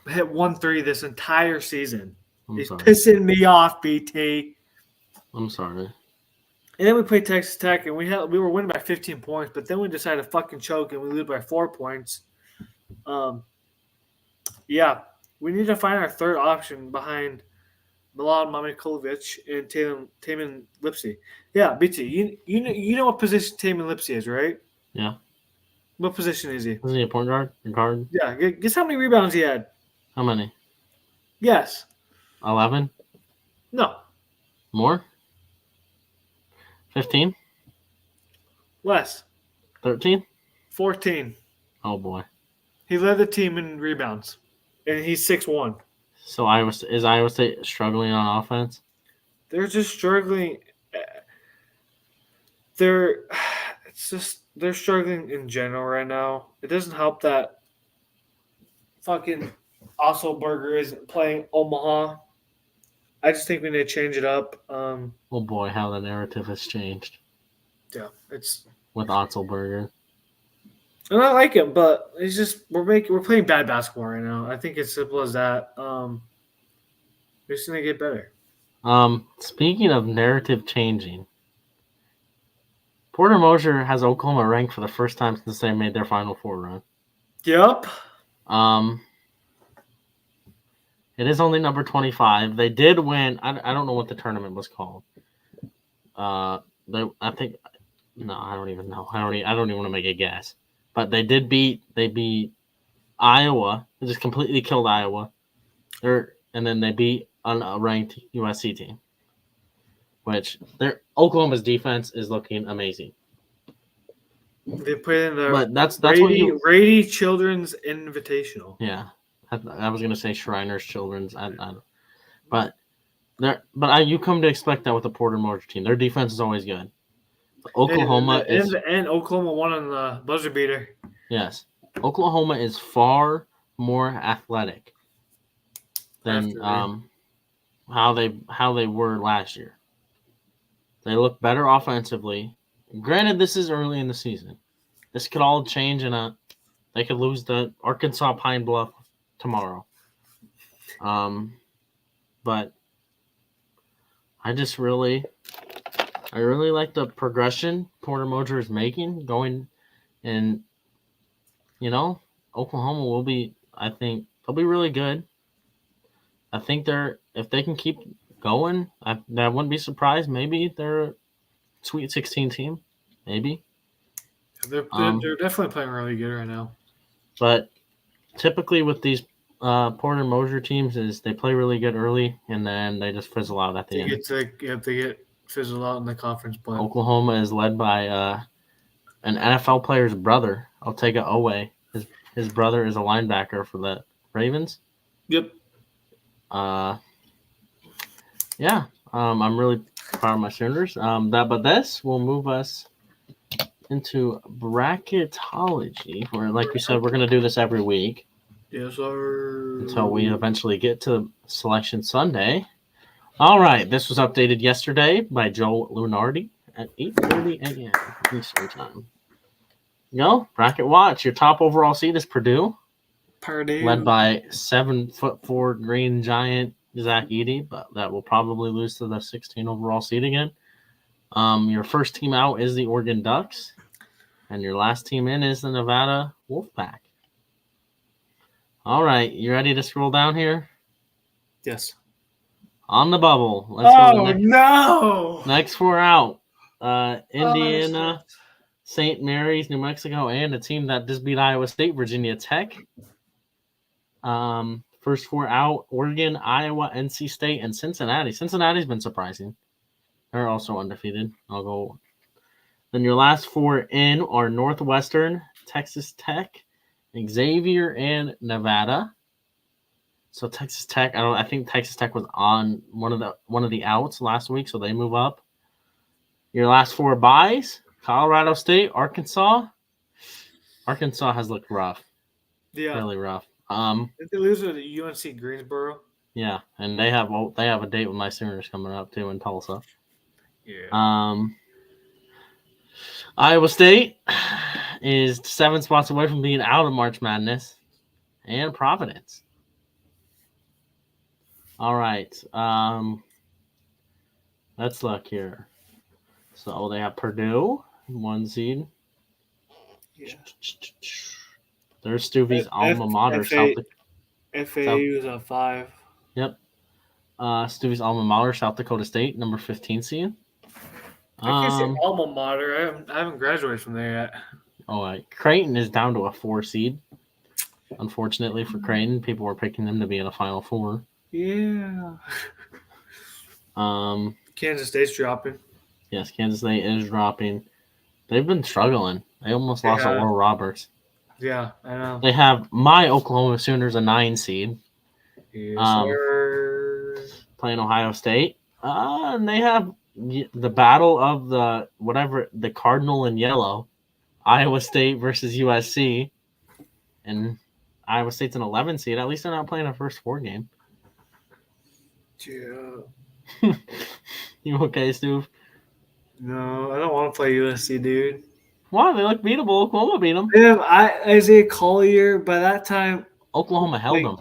hit 1 3 this entire season. He's pissing me off, BT. I'm sorry. And then we played Texas Tech, and we were winning by 15 points, but then we decided to fucking choke, and we lose by 4 points. Yeah, we need to find our third option behind Milan Mamikovic and Taman Lipsy. Yeah, BT, you know what position Taman Lipsy is, right? Yeah. What position is he? Isn't he a point guard? A guard? Yeah, guess how many rebounds he had? How many? Yes. 11? No. More? 15? Less. 13? 14. Oh boy. He led the team in rebounds, and he's 6'1". So is Iowa State struggling on offense? They're just struggling. They're struggling in general right now. It doesn't help that fucking Osselberger isn't playing Omaha. I just think we need to change it up. Oh boy, how the narrative has changed. Yeah, it's with Otzelberger. And I like him, but it's just we're playing bad basketball right now. I think it's simple as that. We're just gonna get better. Speaking of narrative changing, Porter Moser has Oklahoma ranked for the first time since they made their Final Four run. Yep. It is only number 25. They did win. I don't know what the tournament was called. I don't even know. I don't even want to make a guess. But they beat Iowa. They just completely killed Iowa. And then they beat an unranked USC team. Which Oklahoma's defense is looking amazing. They put in the but that's what Rady Children's Invitational. Yeah. I was gonna say Shriners Children's. But you come to expect that with the Porter Moser team. Their defense is always good. Oklahoma and Oklahoma won on the buzzer beater. Yes, Oklahoma is far more athletic than how they were last year. They look better offensively. Granted, this is early in the season. This could all change they could lose the Arkansas Pine Bluff tomorrow. But I really like the progression Porter Moser is making going, and Oklahoma will be. I think they'll be really good. I think if they can keep going. I wouldn't be surprised. Maybe they're a Sweet 16 team. Maybe. They're definitely playing really good right now. But typically with these Porter and Mosier teams is they play really good early and then they just fizzle out at the end. They get fizzled out in the conference play. Oklahoma is led by an NFL player's brother, Otega Owe. His brother is a linebacker for the Ravens. Yep. Yeah. I'm really proud of my Sooners. But this will move us into bracketology, where, like you said, we're going to do this every week. Yes, sir. Until we eventually get to Selection Sunday. All right, this was updated yesterday by Joel Lunardi at 8:30 a.m. Eastern Time. Bracket watch. Your top overall seed is Purdue. Led by 7'4" green giant Zach Edey, but that will probably lose to the 16 overall seed again. Your first team out is the Oregon Ducks, and your last team in is the Nevada Wolfpack. All right, you ready to scroll down here? Yes. On the bubble. Let's go. No! Next four out. Indiana, St. Mary's, New Mexico, and a team that just beat Iowa State, Virginia Tech. First four out, Oregon, Iowa, NC State, and Cincinnati. Cincinnati's been surprising. They're also undefeated. I'll go. Then your last four in are Northwestern, Texas Tech, Xavier, and Nevada. So Texas Tech, I think Texas Tech was on one of the outs last week, so they move up. Your last four byes: Colorado State, Arkansas. Arkansas has looked rough. Yeah, really rough. Did they lose to UNC Greensboro? Yeah, and they have a date with my Sooners coming up too in Tulsa. Yeah. Iowa State is 7 spots away from being out of March Madness, and Providence. All right. Let's look here. So they have Purdue, 1 seed. Yeah. There's Stuvie's alma mater. FAU is a 5. Yep. Stuvie's alma mater, South Dakota State, number 15 seed. I can't say alma mater. I haven't graduated from there yet. Oh, Creighton is down to a 4 seed. Unfortunately for Creighton, people were picking them to be in a Final Four. Yeah. Kansas State's dropping. Yes, Kansas State is dropping. They've been struggling. They almost lost to Oral Roberts. Yeah, I know. They have my Oklahoma Sooners, a 9 seed. Yes, playing Ohio State. And they have the battle of the Cardinal in yellow, Iowa State versus USC. And Iowa State's an 11 seed. At least they're not playing a first 4 game. Yeah. You okay, Stu? No, I don't want to play USC, dude. Why? They look beatable. Oklahoma beat them. They have Isaiah Collier. By that time, Oklahoma held them.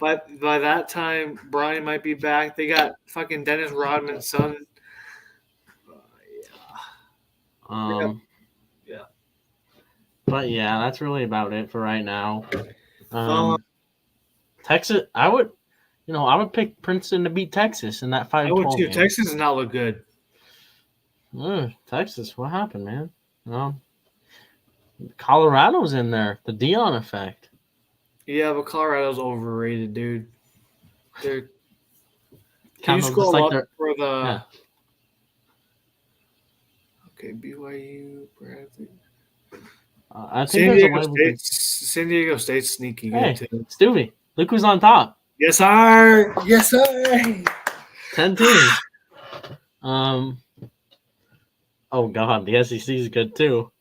But by that time, Bronny might be back. They got fucking Dennis Rodman's son. Yeah. But yeah, that's really about it for right now. Texas, I would pick Princeton to beat Texas in that 5-12 I would too. game. Texas does not look good. Texas, what happened, man? Colorado's in there. The Dion effect. Yeah, but Colorado's overrated, dude. Can you scroll up for the? Yeah. Okay, BYU, Bradley. I think San Diego State's sneaky good too. Stuvie, look who's on top. Yes, sir. Yes, sir. 10 teams. Oh God, the SEC is good too.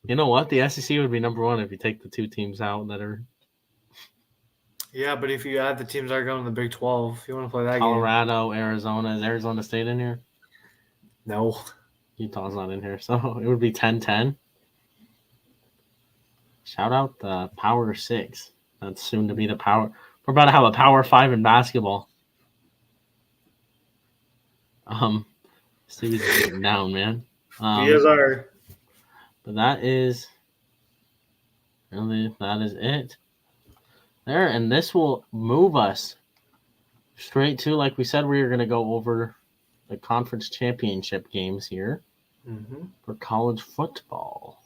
You know what? The SEC would be number 1 if you take the 2 teams out that are. Yeah, but if you add the teams that are going to the Big 12, if you want to play that Colorado, Arizona. Is Arizona State in here? No. Utah's not in here, so it would be 10-10. Shout out the Power 6. That's soon to be the Power. We're about to have a Power 5 in basketball. Steve's getting down, man. Yes, sir. But that is it. There, and this will move us Straight to, like we said, we were going to go over the conference championship games here for college football.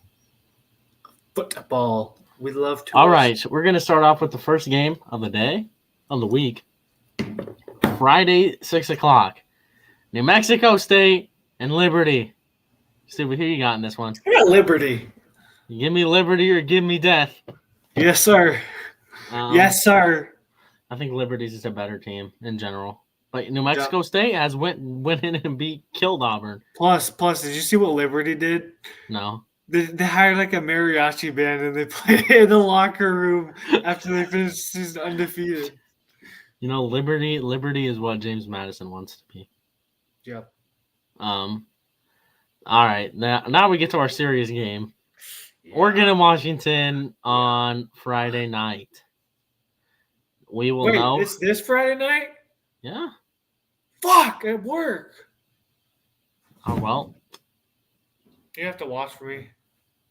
Football. We love to. All right, so we're going to start off with the first game of the day, of the week. Friday, 6 o'clock. New Mexico State and Liberty. See what you got in this one. I got Liberty. You give me Liberty or give me death. Yes, sir. Yes, sir. I think Liberty's just a better team in general. But New Mexico State has went in and killed Auburn. Plus, did you see what Liberty did? No. They hired like a mariachi band and they played in the locker room after they finished the season undefeated. You know, Liberty is what James Madison wants to be. Yep. All right. Now we get to our serious game. Yeah. Oregon and Washington on Friday night. We will know. It's this Friday night? Yeah. Fuck, at work. Oh, well. You have to watch for me.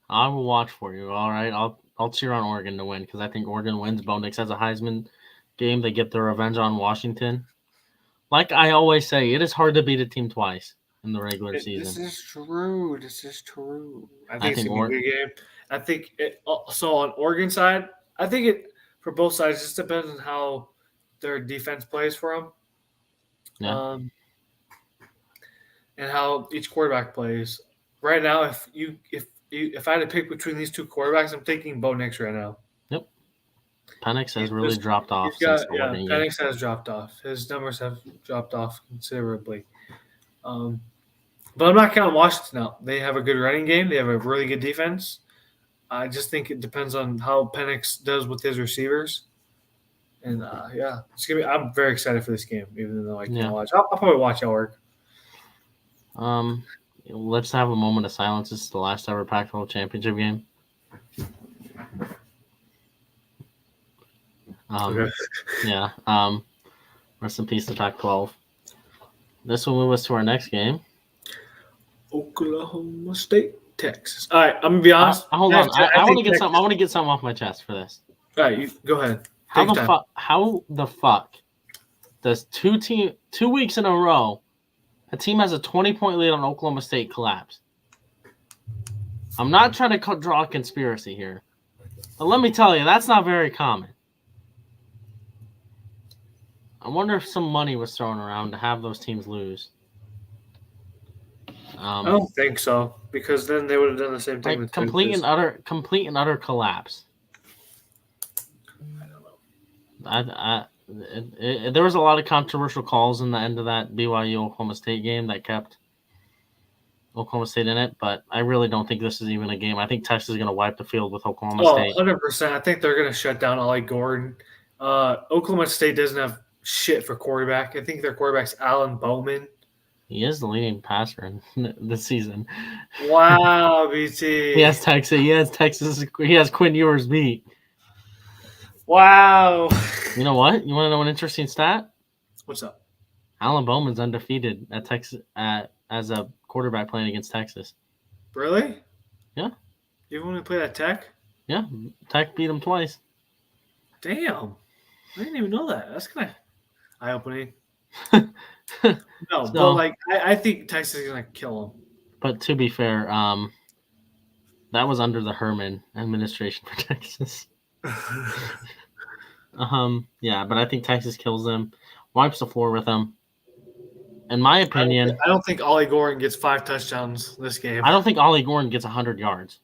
I will watch for you. All right. I'll cheer on Oregon to win because I think Oregon wins. Bo Nix has a Heisman game. They get their revenge on Washington. Like I always say, it is hard to beat a team twice in the regular season. This is true. I think it's going to be a good game. I think so on Oregon side, I think it for both sides it just depends on how their defense plays for them. Yeah. And how each quarterback plays. Right now, if I had to pick between these two quarterbacks, I'm taking Bo Nix right now. Yep. Penix has really dropped off. Penix has dropped off. His numbers have dropped off considerably. But I'm not counting Washington out. They have a good running game. They have a really good defense. I just think it depends on how Penix does with his receivers. And, I'm very excited for this game, even though I can't watch. I'll probably watch at work. Let's have a moment of silence. This is the last ever Pac-12 championship game. Okay. Yeah. Rest in peace to Pac-12. This will move us to our next game. Oklahoma State, Texas. All right, I'm gonna be honest. Hold on. I want to get something. I want to get something off my chest for this. All right, you go ahead. How the fuck does 2 weeks in a row a team has a 20-point lead on Oklahoma State collapse? I'm not trying to draw a conspiracy here, but let me tell you, that's not very common. I wonder if some money was thrown around to have those teams lose. I don't think so, because then they would have done the same thing. Like complete and utter collapse. I don't know. There was a lot of controversial calls in the end of that BYU Oklahoma State game that kept Oklahoma State in it, but I really don't think this is even a game. I think Texas is going to wipe the field with Oklahoma State. 100%. I think they're going to shut down Ollie Gordon. Oklahoma State doesn't have shit for quarterback. I think their quarterback's Alan Bowman. He is the leading passer in this season. Wow, BT. He has Texas. He has Quinn Ewers beat. Wow. You know what? You want to know an interesting stat? What's up? Alan Bowman's undefeated at Texas as a quarterback playing against Texas. Really? Yeah. You only played at Tech? Yeah. Tech beat him twice. Damn. I didn't even know that. That's kind of eye-opening. But I think Texas is going to kill him. But to be fair, that was under the Herman administration for Texas. Yeah, but I think Texas kills them, wipes the floor with them. In my opinion, I don't think Ollie Gordon gets 5 touchdowns this game. I don't think Ollie Gordon gets 100 yards,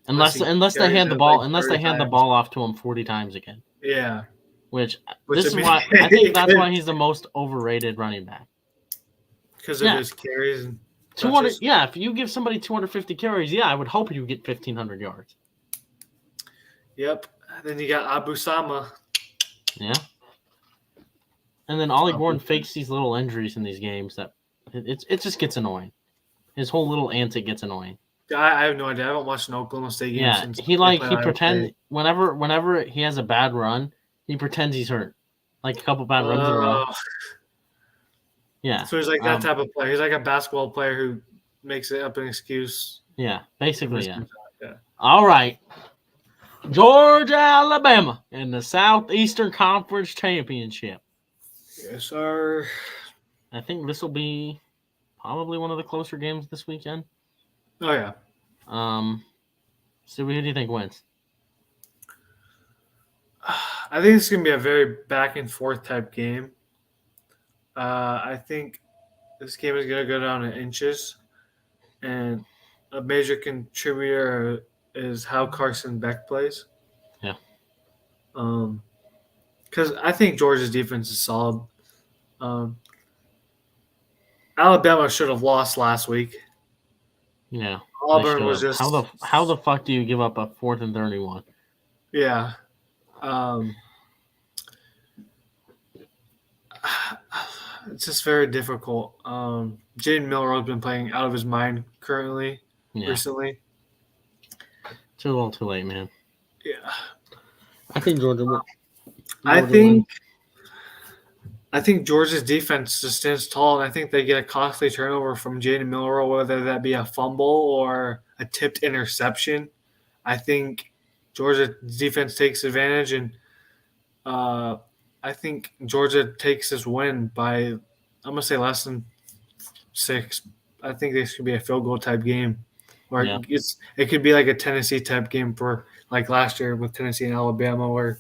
unless they hand the ball off to him 40 times again. Yeah, which this is why I think that's why he's the most overrated running back. Because of his carries and 200. Yeah, if you give somebody 250 carries, I would hope you get 1,500 yards. Yep. Then you got Abu Sama. Yeah. And then Ollie Gordon fakes these little injuries in these games that it just gets annoying. His whole little antic gets annoying. I have no idea. I haven't watched an Oklahoma State game since. He pretends whenever he has a bad run, he pretends he's hurt. Like a couple bad runs in a row. Yeah. So he's like that type of player. He's like a basketball player who makes it up an excuse. Yeah, basically, yeah. All right. Georgia, Alabama in the Southeastern Conference Championship. Yes, sir. I think this will be probably one of the closer games this weekend. Oh yeah. So who do you think wins? I think it's gonna be a very back and forth type game. I think this game is gonna go down in inches, and a major contributor is how Carson Beck plays. Yeah. Because I think Georgia's defense is solid. Alabama should have lost last week. Yeah. Auburn was just how the fuck do you give up a 4th and 31? yeah. It's just very difficult. Jaden Milroe's been playing out of his mind recently. It's a little too late, man. Yeah. I think Georgia will. I think Georgia's defense just stands tall, and I think they get a costly turnover from Jaden Milroe, whether that be a fumble or a tipped interception. I think Georgia's defense takes advantage, and I think Georgia takes this win by, I'm gonna say less than 6. I think this could be a field goal type game, or it could be like a Tennessee type game for like last year with Tennessee and Alabama, where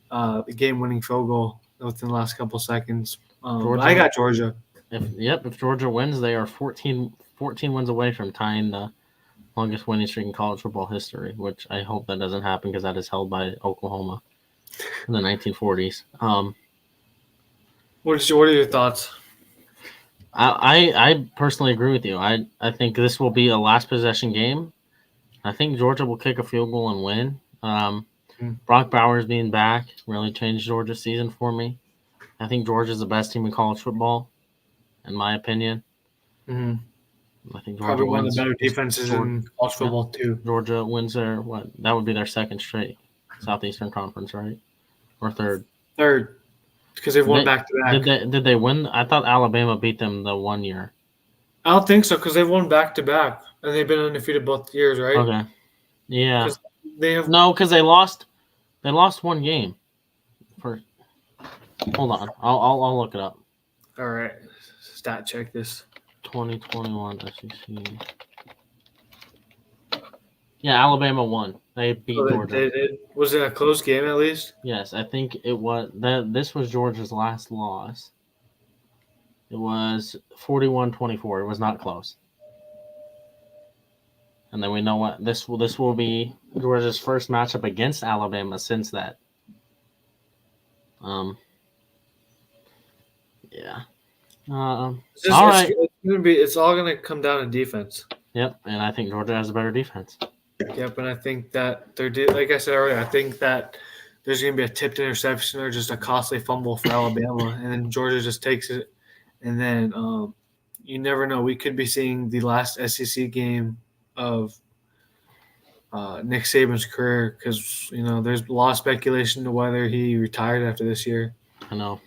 the game-winning field goal within the last couple seconds. I got Georgia. If Georgia wins, they are 14 wins away from tying the longest winning streak in college football history, which I hope that doesn't happen because that is held by Oklahoma in the 1940s. What are your thoughts? I personally agree with you. I think this will be a last possession game. I think Georgia will kick a field goal and win. Brock Bowers being back really changed Georgia's season for me. I think Georgia's the best team in college football, in my opinion. Mm-hmm. I think Georgia probably one of the better defenses in college football too. Georgia wins that would be their second straight Southeastern Conference, right? Or third? Third, because they've won back to back. Did they win? I thought Alabama beat them the one year. I don't think so because they've won back to back and they've been undefeated both years, right? Okay. Yeah. Because they lost. They lost one game. Hold on, I'll look it up. All right, stat check this. 2021 SEC. Yeah, Alabama won. They beat Georgia. Was it a close game at least? Yes, I think it was. This was Georgia's last loss. It was 41-24. It was not close. And then we know what this will be Georgia's first matchup against Alabama since that. Yeah. All right. It's all gonna come down to defense. Yep, and I think Georgia has a better defense. Yep, and I think that like I said earlier, I think that there's gonna be a tipped interception or just a costly fumble for Alabama, and then Georgia just takes it, and then you never know. We could be seeing the last SEC game of Nick Saban's career because there's a lot of speculation to whether he retired after this year. I know.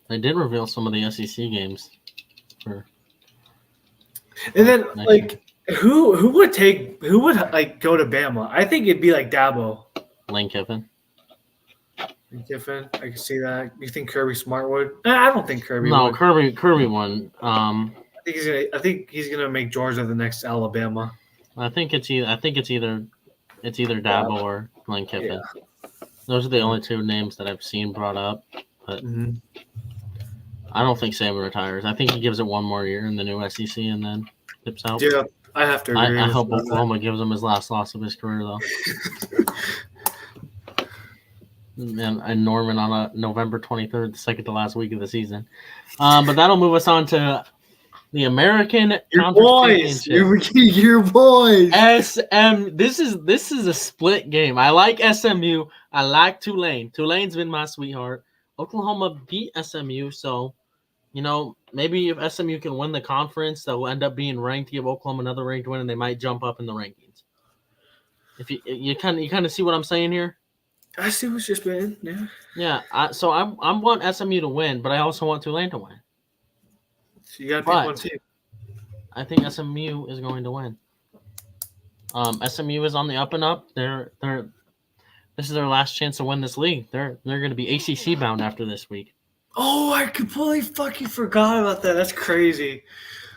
They did reveal some of the SEC games. And then who would go to Bama? I think it'd be like Dabo. Lane Kiffin. I can see that. You think Kirby Smart would? I don't think Kirby would. No, Kirby won. I think he's gonna make Georgia the next Alabama. I think it's either Dabo or Lane Kiffin. Yeah. Those are the only two names that I've seen brought up. But I don't think Saban retires. I think he gives it one more year in the new SEC and then tips out. Yeah, I have to agree. I hope Oklahoma gives him his last loss of his career, though. and Norman on November 23rd, the second to last week of the season. But that'll move us on to the American Conference Championship. Your boys. This is a split game. I like SMU. I like Tulane. Tulane's been my sweetheart. Oklahoma beat SMU, so maybe if SMU can win the conference, they'll end up being ranked. Give Oklahoma another ranked win, and they might jump up in the rankings. If you kind of see what I'm saying here. I see what you're saying. Yeah. Yeah. So I want SMU to win, but I also want Tulane to win. So you got to pick one team. I think SMU is going to win. SMU is on the up and up. This is their last chance to win this league. They're going to be ACC bound after this week. Oh, I completely fucking forgot about that. That's crazy.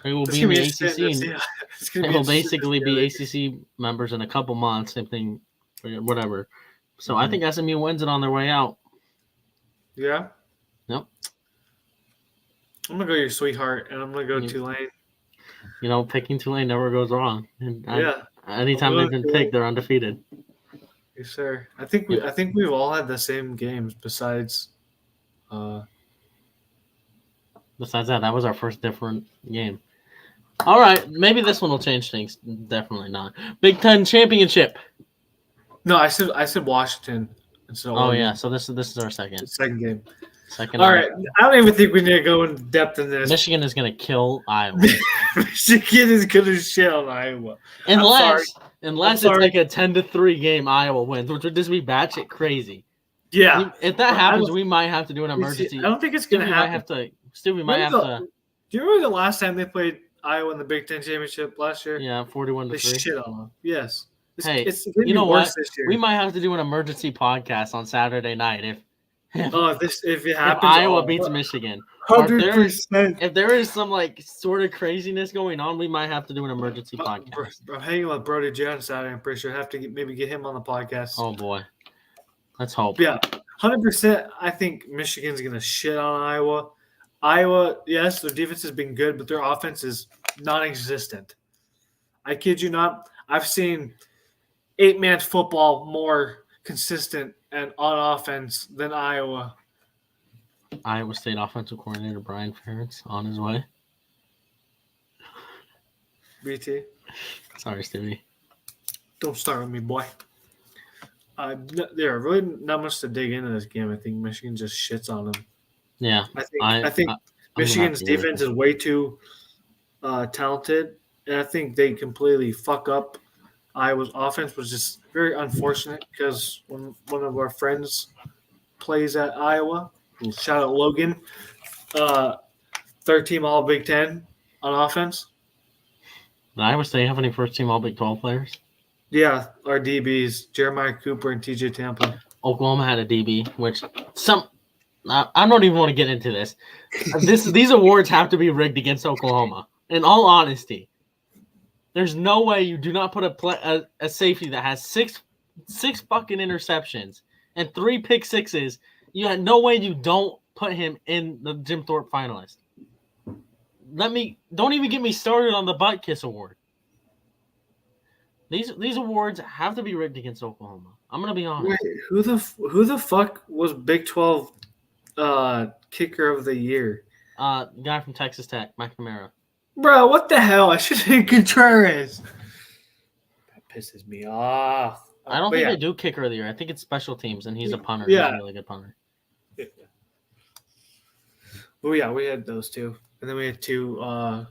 It will That's be in gonna the interesting to ACC. see. It's gonna It be will interesting to basically see be how ACC members in a couple months. Same thing, whatever. So I Mhm. think SMU wins it on their way out. Yeah. Yep. I'm gonna go your sweetheart, and I'm gonna go You, Tulane. picking Tulane never goes wrong. And Yeah. I'm anytime they've going been Tulane. picked, they're undefeated. Yes, sir. I think Yep. we've all had the same games besides. Besides that was our first different game. All right, maybe this one will change things. Definitely not. Big Ten championship. No, I said Washington instead of Oh Oregon. yeah, so this is our The second second game. second. All right. I don't even think we need to go in depth in this. Michigan is gonna kill Iowa Michigan is gonna shit on Iowa. unless I'm it's sorry. like a 10-3 game Iowa wins, which would just be batshit crazy. Yeah. If that But happens, we might have to do an I emergency. don't think it's gonna happen. Do you remember the last time they played Iowa in the Big Ten championship last year? Yeah, 41-3. They shit on them. Yes. Hey, it's gonna you be know worse what? this year. We might have to do an emergency podcast on Saturday night if if it if happens, Iowa beats Michigan. Or if there is some like sort of craziness going on, we might have to do an emergency podcast. I'm hanging with Brody J on Saturday. I'm pretty sure I have to maybe get him on the podcast. Oh boy, let's hope. Yeah, 100%. I think Michigan's gonna shit on Iowa. Iowa, yes, their defense has been good, but their offense is non-existent. I kid you not. I've seen 8-man football more consistent and on offense than Iowa. Iowa State offensive coordinator Brian Ferentz on his way. BT, Sorry, Stevie. don't start with me, boy. There are really not much to dig into this game. I think Michigan just shits on them. Yeah, I think Michigan's defense is way too talented, and I think they completely fuck up Iowa's offense, was just very unfortunate because when one of our friends plays at Iowa, shout out Logan, third team All Big Ten on offense. Did Iowa State have any first team All Big 12 players? Yeah, our DBs, Jeremiah Cooper and TJ Tampa. Oklahoma had a DB, which I don't even want to get into this. These awards have to be rigged against Oklahoma. In all honesty, there's no way you do not put a safety that has six fucking interceptions and 3 pick sixes. You had no way you don't put him in the Jim Thorpe finalist. Don't even get me started on the butt kiss award. These awards have to be rigged against Oklahoma. I'm gonna be honest. Wait, who the fuck was Big 12 kicker of the year? Guy from Texas Tech, McNamara. Bro, what the hell? I should have Contreras. That pisses me off. I don't think they do kicker of the year. I think it's special teams, and he's a punter. Yeah. He's a really good punter. Yeah. Well, yeah, we had those two. And then we had 2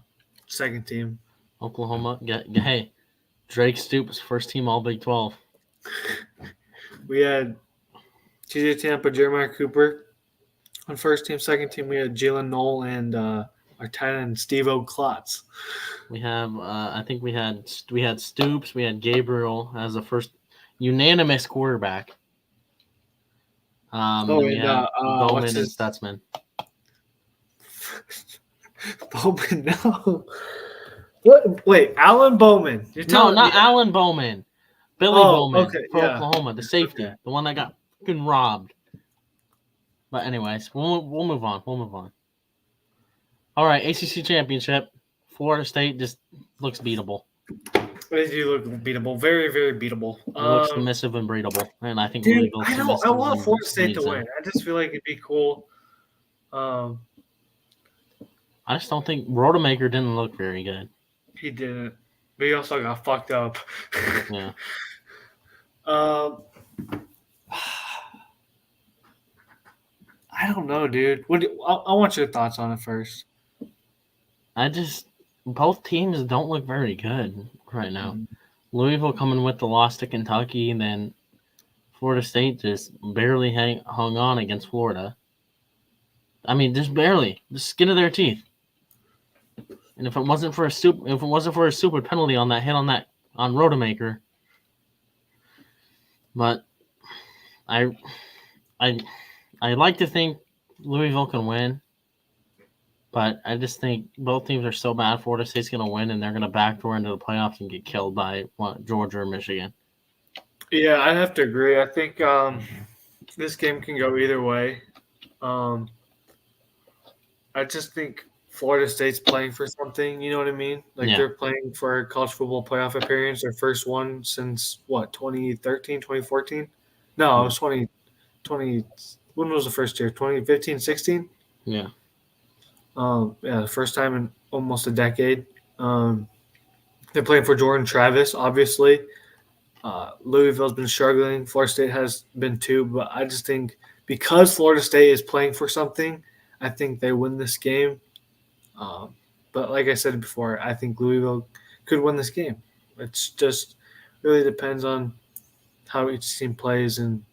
second team. Oklahoma. Hey, Drake Stoops, first team All Big 12. We had TJ Tampa, Jeremiah Cooper. On first team, second team, we had Jalen Knoll and our tight end Steve-O Klotz. We have, I think we had Stoops, we had Gabriel as the first unanimous quarterback. We had Bowman and Stutzman. Bowman, no. What? Wait, Alan Bowman. No, not Alan Bowman. Billy Bowman for Oklahoma, the safety, the one that got fucking robbed. But anyways, we'll move on. All right, ACC championship. Florida State just looks beatable. They do look beatable. Very, very beatable. It looks submissive and breedable. And I think I want Florida State to win. I just feel like it'd be cool. I just don't think Rodemaker didn't look very good. He didn't. But he also got fucked up. Yeah. I don't know, dude. I want your thoughts on it first. Both teams don't look very good right now. Mm-hmm. Louisville coming with the loss to Kentucky, and then Florida State just barely hung on against Florida. I mean, just barely, the skin of their teeth. And if it wasn't for a stupid penalty on that hit on Rodemaker, but I like to think Louisville can win, but I just think both teams are so bad. Florida State's going to win, and they're going to backdoor into the playoffs and get killed by Georgia or Michigan. Yeah, I have to agree. I think this game can go either way. I just think Florida State's playing for something. You know what I mean? Like they're playing for a college football playoff appearance, their first one since what, 2013, 2014? No, it was 2020. When was the first year? 2015, 16? Yeah. Yeah, the first time in almost a decade. They're playing for Jordan Travis, obviously. Louisville's been struggling. Florida State has been too, but I just think because Florida State is playing for something, I think they win this game. But like I said before, I think Louisville could win this game. It's just really depends on how each team plays, and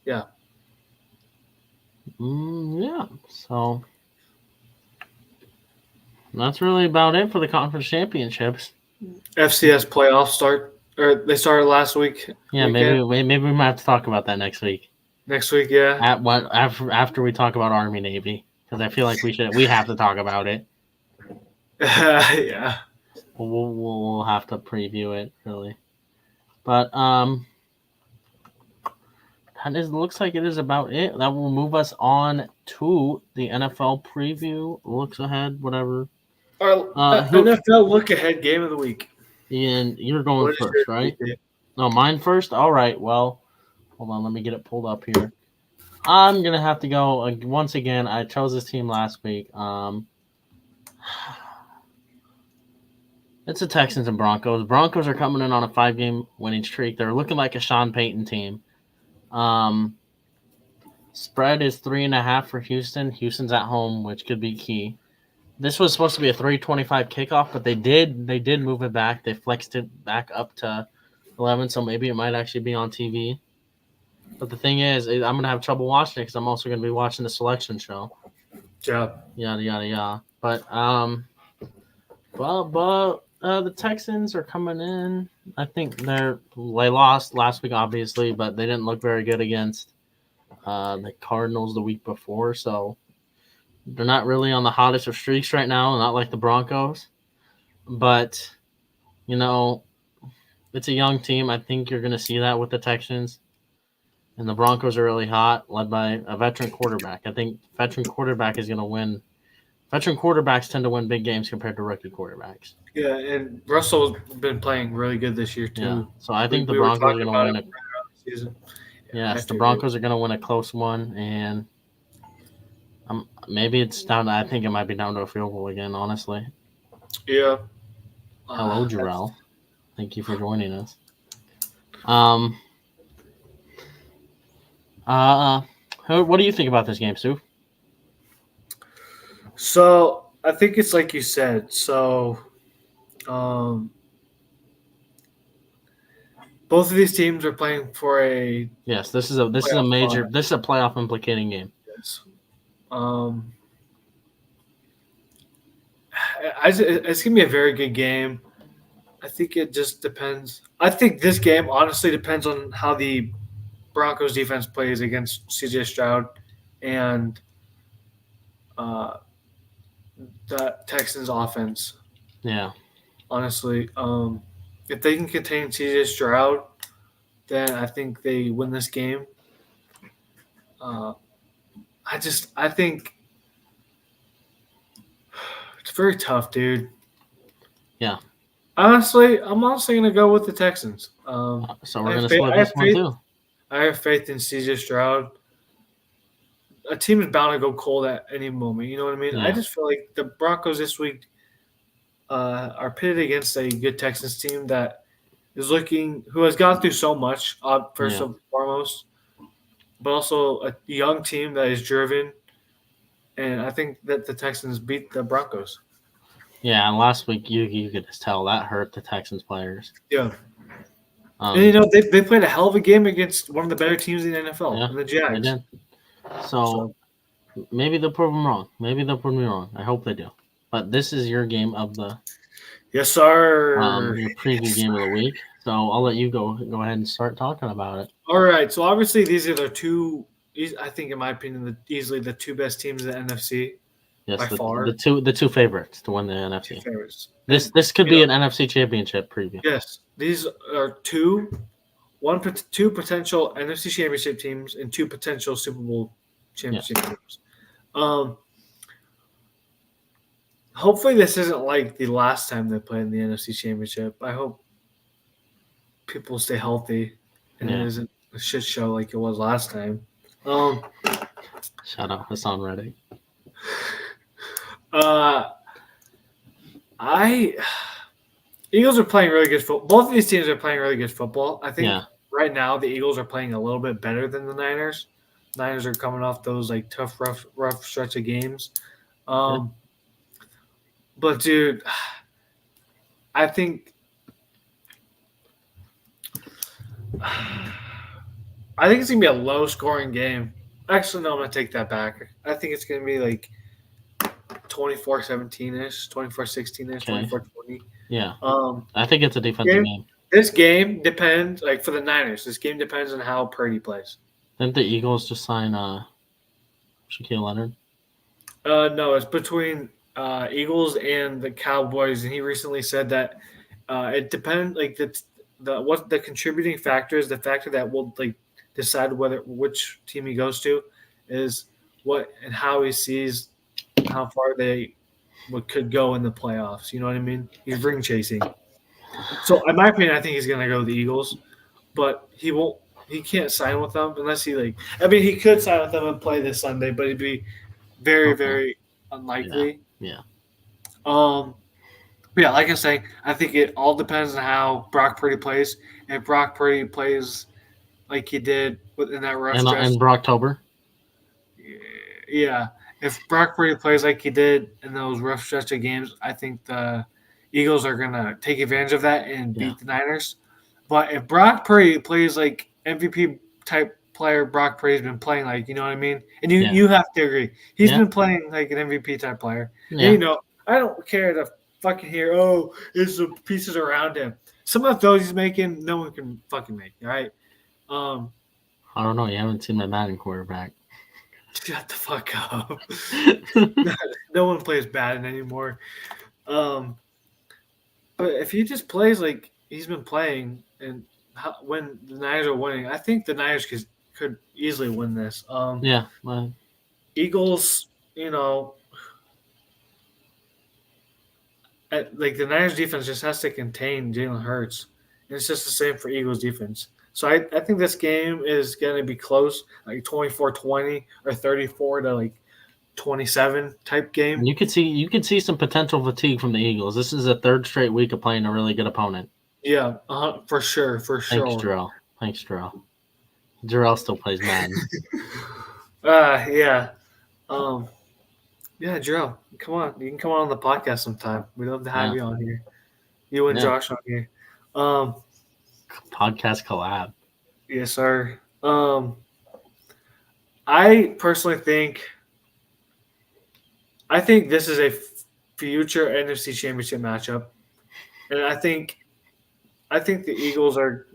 yeah. Yeah. So that's really about it for the conference championships. FCS playoffs start, or they started last week. Yeah, maybe we might have to talk about that next week. Next week, yeah. After we talk about Army Navy, because I feel like we have to talk about it. Yeah. We'll have to preview it really, but looks like it is about it. That will move us on to the NFL preview, looks ahead, whatever. Our NFL look ahead game of the week. And you're going first, right? No, mine first. All right. Well, hold on. Let me get it pulled up here. I'm gonna have to go once again. I chose this team last week. It's the Texans and Broncos. Broncos are coming in on a 5-game winning streak. They're looking like a Sean Payton team. Spread is 3.5 for Houston. Houston's at home, which could be key. This was supposed to be a 3:25 kickoff, but they did move it back. They flexed it back up to 11, so maybe it might actually be on TV. But the thing is, I'm gonna have trouble watching it because I'm also gonna be watching the selection show. Yeah. Yada yada yada. But the Texans are coming in. I think they lost last week, obviously, but they didn't look very good against the Cardinals the week before, so they're not really on the hottest of streaks right now, not like the Broncos. But, it's a young team. I think you're going to see that with the Texans. And the Broncos are really hot, led by a veteran quarterback. I think veteran quarterback is going to win. Veteran quarterbacks tend to win big games compared to rookie quarterbacks. Yeah, and Russell's been playing really good this year, too. Yeah. So I think the Broncos are going to win it. Season. Yes, the Broncos are going to win a close one, and maybe it's down to, I think it might be down to a field goal again, honestly. Yeah. Hello, Jarrell. Thank you for joining us. What do you think about this game, Stu? So I think it's like you said. So, both of these teams are playing for a. Yes, this is a major. This is a playoff implicating game. Yes. It's gonna be a very good game. I think it just depends. I think this game honestly depends on how the Broncos defense plays against CJ Stroud and the Texans offense. Yeah. Honestly, if they can contain CJ Stroud, then I think they win this game. I think it's very tough, dude. Yeah. Honestly, I'm going to go with the Texans. So we're going to split this one too. I have faith in CJ Stroud. A team is bound to go cold at any moment. You know what I mean? Yeah. I just feel like the Broncos this week are pitted against a good Texans team that is who has gone through so much, first and foremost, but also a young team that is driven. And I think that the Texans beat the Broncos. Yeah, and last week you could just tell that hurt the Texans players. Yeah. And, they played a hell of a game against one of the better teams in the NFL, the Jags. They did. So maybe they'll prove them wrong. Maybe they'll prove me wrong. I hope they do. But this is your game of the yes, sir. Your preview game of the week. So I'll let you go ahead and start talking about it. All right. So obviously these are the two I think, in my opinion, easily the two best teams in the NFC Yes, by far. the two favorites to win the Two NFC. favorites. This could be an NFC Championship preview. Yes, these are two potential NFC Championship teams and two potential Super Bowl championship teams. Hopefully, this isn't like the last time they played in the NFC Championship. I hope people stay healthy and it isn't a shit show like it was last time. Shout out Hassan Reddick. Eagles are playing really good football. Both of these teams are playing really good football. I think right now the Eagles are playing a little bit better than the Niners. Niners are coming off those like tough, rough stretch of games. But dude, I think it's gonna be a low scoring game. Actually, no, I'm gonna take that back. I think it's gonna be like 24-17-ish, 24-16-ish, 24-20. Yeah. I think it's a defensive game. This game depends, like for the Niners, this game depends on how Purdy plays. Didn't the Eagles just sign Shaquille Leonard? No, it's between Eagles and the Cowboys, and he recently said that it depends. Like what the contributing factor is, the factor that will like decide which team he goes to, is what and how he sees how far they could go in the playoffs. You know what I mean? He's ring chasing. So, in my opinion, I think he's going to go with the Eagles, but he won't. He can't sign with them unless he like. I mean, he could sign with them and play this Sunday, but it'd be very, very unlikely. Yeah. Yeah, like I say, I think it all depends on how Brock Purdy plays. If Brock Purdy plays like he did in that rush stretch, in Brocktober. Yeah. If Brock Purdy plays like he did in those rough stretch of games, I think the Eagles are going to take advantage of that and beat the Niners. But if Brock Purdy plays like MVP type player Brock Purdy's been playing, like, you know what I mean? And you have to agree. He's been playing like an MVP type player. Yeah. And, I don't care to fucking hear, it's the pieces around him. Some of those he's making, no one can fucking make, all right? I don't know. You haven't seen my Madden quarterback. Shut the fuck up. No one plays Madden anymore. But if he just plays like he's been playing, and when the Niners are winning, I think the Niners could easily win this. Eagles, like the Niners defense just has to contain Jalen Hurts. And it's just the same for Eagles defense. So I think this game is going to be close, like 24-20 or 34-27 type game. You could see some potential fatigue from the Eagles. This is a third straight week of playing a really good opponent. Yeah, for sure. Thanks, Jarrell. Jarrell still plays Madden. Yeah. Yeah, Jarrell, come on. You can come on the podcast sometime. We'd love to have you on here. You and Josh on here. Podcast collab. Yes, sir. I personally think this is a future NFC Championship matchup, and I think the Eagles are.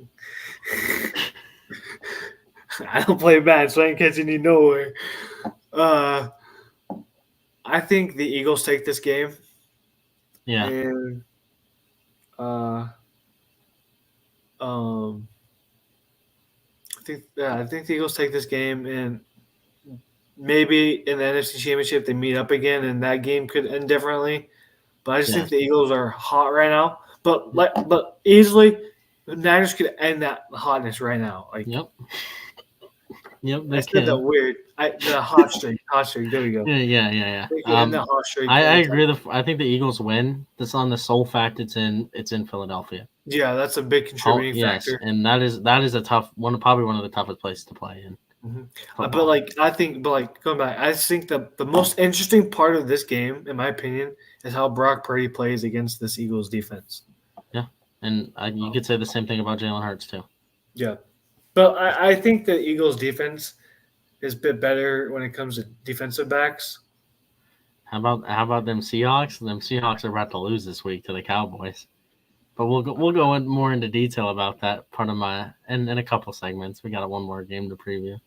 I don't play bad, so I ain't catching you nowhere. I think the Eagles take this game. Yeah. And I think the Eagles take this game, and maybe in the NFC Championship they meet up again, and that game could end differently. But I just think the Eagles are hot right now. But easily, the Niners could end that hotness right now. Like, Yep, I said that weird. The hot streak. There we go. Yeah. The hot streak. I agree. I think the Eagles win. That's on the sole fact it's in Philadelphia. Yeah, that's a big contributing factor. And that is a tough one, probably one of the toughest places to play in. Mm-hmm. Going back, I think the most interesting part of this game, in my opinion, is how Brock Purdy plays against this Eagles defense. Yeah, and you could say the same thing about Jalen Hurts too. Yeah, but I think the Eagles defense is a bit better when it comes to defensive backs. How about them Seahawks? Them Seahawks are about to lose this week to the Cowboys. But we'll go more into detail about that part of in a couple segments. We got one more game to preview.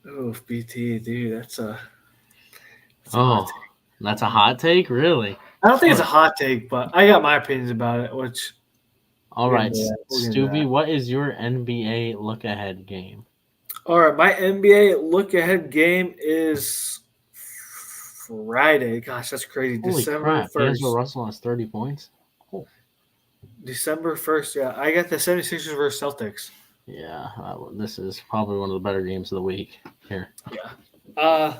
Oh, BT, dude, that's a hot Oh, take. that's a hot take, really? I don't think it's a All hot take, but I got my opinions about it, which we'll get right, into that. We'll get into Stubby, that. what is your NBA look ahead game? All right, my NBA look ahead game is Friday. Gosh, that's crazy. Holy December crap! D'Angelo 1st. Russell has 30 points. Oh, December 1st, yeah. I got the 76ers versus Celtics. yeah. This is probably one of the better games of the week here. Yeah.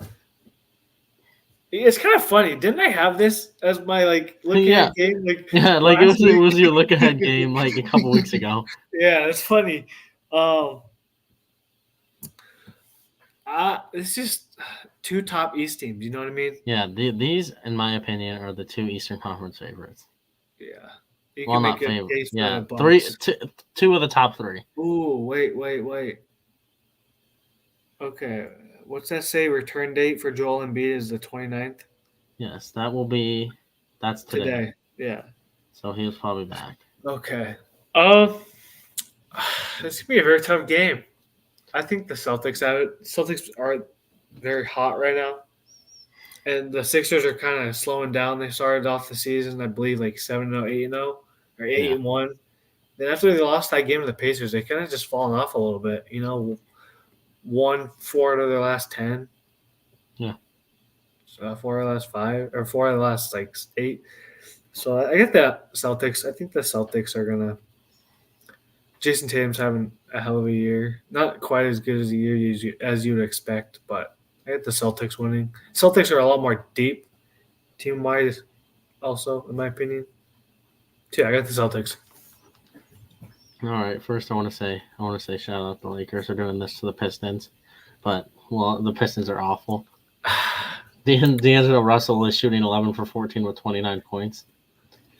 It's kind of funny. Didn't I have this as my look Yeah, ahead game yeah. Like last it week? was your look ahead game like a couple weeks ago. Yeah, it's funny. It's just two top East teams. You know what I mean? Yeah, these, in my opinion, are the two Eastern Conference favorites. Yeah. You Well, can make not a favorite. case for Yeah, the Bucks. two of the top three. Ooh, wait. Okay. What's that say? Return date for Joel Embiid is the 29th? Yes, that's today. Today. Yeah. So he was probably back. Okay. Um, this could be a very tough game. I think the Celtics have it. Celtics are very hot right now. And the Sixers are kind of slowing down. They started off the season, I believe, like 7-0, 8-0, or Yeah. 8-1. Then after they lost that game to the Pacers, they kind of just fallen off a little bit. Won 4 out of their last 10. Yeah. So 4 out of the last 5, or 4 out of the last 8. So I get that Celtics. I think the Celtics are gonna. Jason Tatum's having a hell of a year. Not quite as good as a year as you'd expect, but I get the Celtics winning. Celtics are a lot more deep, team wise. Also, in my opinion. So, yeah, I got the Celtics. All right. First, I want to say shout out the Lakers are doing this to the Pistons, but the Pistons are awful. D'Angelo Russell is shooting 11 for 14 with 29 points.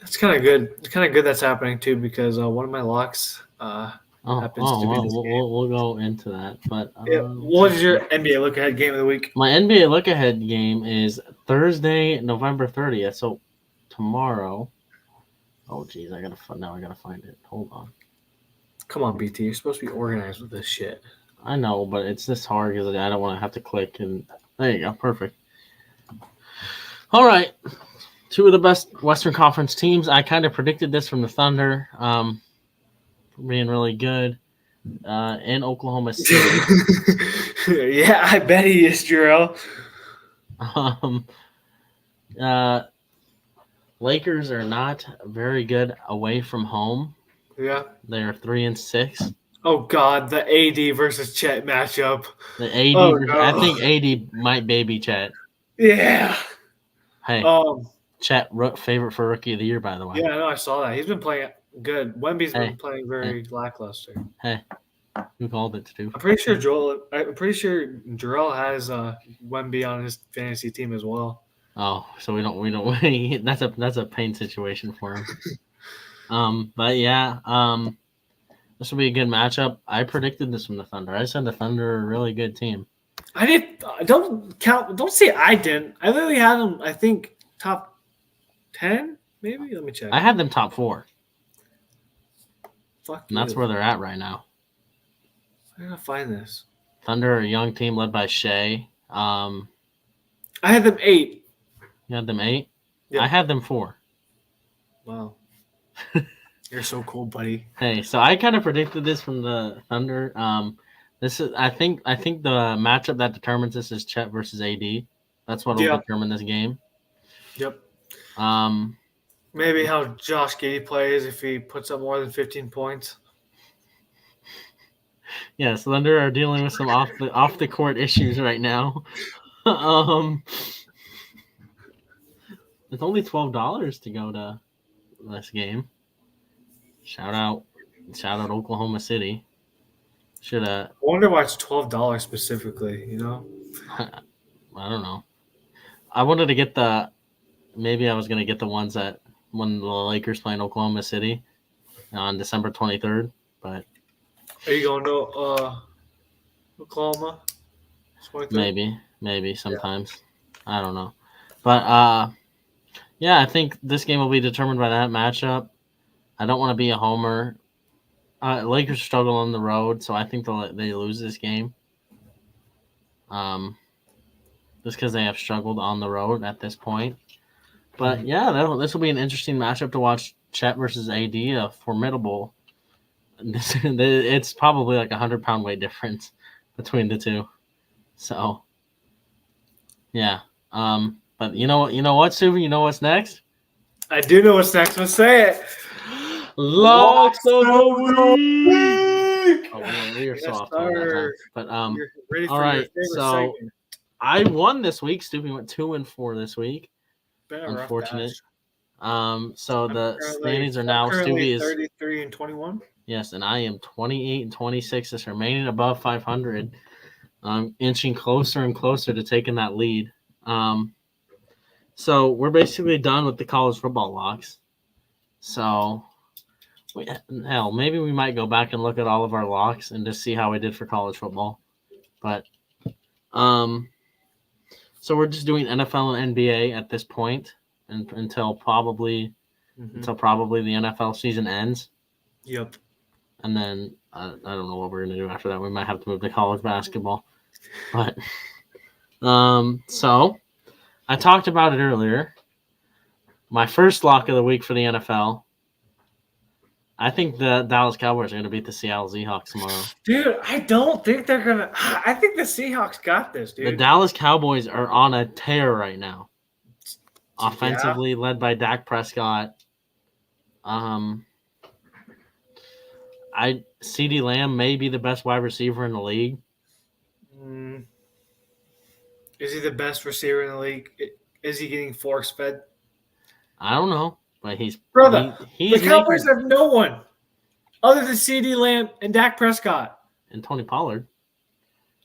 That's kind of good. It's kind of good that's happening too because one of my locks happens to be this game. We'll go into that. But Yeah. What is your NBA look ahead game of the week? my NBA look ahead game is Thursday, November 30th. So tomorrow. Oh geez, I gotta find it. Hold on. Come on, BT. You're supposed to be organized with this shit. I know, but it's this hard because I don't want to have to click. And there you go, perfect. All right, two of the best Western Conference teams. I kind of predicted this from the Thunder, being really good in Oklahoma City. Yeah, I bet he is, Jarrell. Lakers are not very good away from home. Yeah. They are 3-6. Oh God, the AD versus Chet matchup. The AD, Oh, no. I think AD might baby Chet. Yeah. Hey, Chet favorite for Rookie of the Year, by the way. Yeah, I know. I saw that. He's been playing good. Wemby's been playing very lackluster. Hey, who called it too? I'm pretty sure Jarrell has Wemby on his fantasy team as well. Oh, so we don't. That's a pain situation for him. But yeah, this will be a good matchup. I predicted this from the Thunder. I said the Thunder are a really good team. I didn't. Don't say I didn't. I literally had them. I think top 10, maybe. Let me check. I had them top 4. Fuck. And that's where they're at right now. I gotta find this. Thunder are a young team led by Shea. I had them 8. You had them 8? Yeah. I had them 4. Wow. You're so cool, buddy. Hey, so I kind of predicted this from the Thunder. This is I think the matchup that determines this is Chet versus AD. That's what will determine this game. Yep. Maybe how Josh Giddey plays if he puts up more than 15 points. Yes, Thunder are dealing with some off the court issues right now. It's only $12 to go to this game. Shout out Oklahoma City. I wonder why it's $12 specifically, you know? I don't know. I wanted to get maybe I was going to get the ones that when the Lakers play in Oklahoma City on December 23rd, but are you going to Oklahoma? 23rd? Maybe sometimes. Yeah. I don't know. But yeah, I think this game will be determined by that matchup. I don't want to be a homer. Lakers struggle on the road, so I think they lose this game. just because they have struggled on the road at this point. But yeah, this will be an interesting matchup to watch. Chet versus AD, a formidable. It's probably like 100-pound weight difference between the two. So, yeah. But you know what, Suvi? You know what's next? I do know what's next. Let's say it. Locks of the week. Oh, we are so off tone that time. But you're ready for all right. your favorite So segment. I won this week. Stupid went 2-4 this week. Been a Unfortunate. rough batch. So the standings are now currently Stuvie is 33-21. Yes, and I am 28-26. Just remaining above 500. Inching closer and closer to taking that lead. So we're basically done with the college football locks. So, maybe we might go back and look at all of our locks and just see how we did for college football. But, so we're just doing NFL and NBA at this point, and until probably the NFL season ends. Yep. And then I don't know what we're gonna do after that. We might have to move to college basketball. But, so I talked about it earlier. My first lock of the week for the NFL. I think the Dallas Cowboys are going to beat the Seattle Seahawks tomorrow. Dude, I don't think they're going to. I think the Seahawks got this, dude. The Dallas Cowboys are on a tear right now. Offensively, led by Dak Prescott. CeeDee Lamb may be the best wide receiver in the league. Is he the best receiver in the league? Is he getting force fed? I don't know, but he's the Cowboys have no one other than CeeDee Lamb and Dak Prescott and Tony Pollard.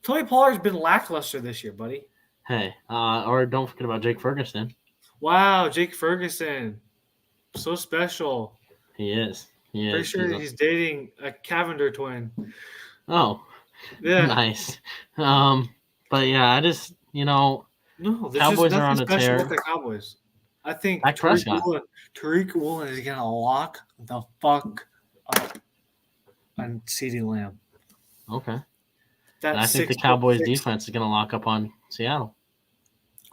Tony Pollard's been lackluster this year, buddy. Hey, or don't forget about Jake Ferguson. Wow, Jake Ferguson, so special. He is. Pretty sure he's dating a Cavender twin. Oh, yeah, nice. But yeah, I just Cowboys are on a tear. With the Cowboys. I think Tariq Woolen is gonna lock the fuck up on CeeDee Lamb. Okay. And I think the Cowboys defense is gonna lock up on Seattle.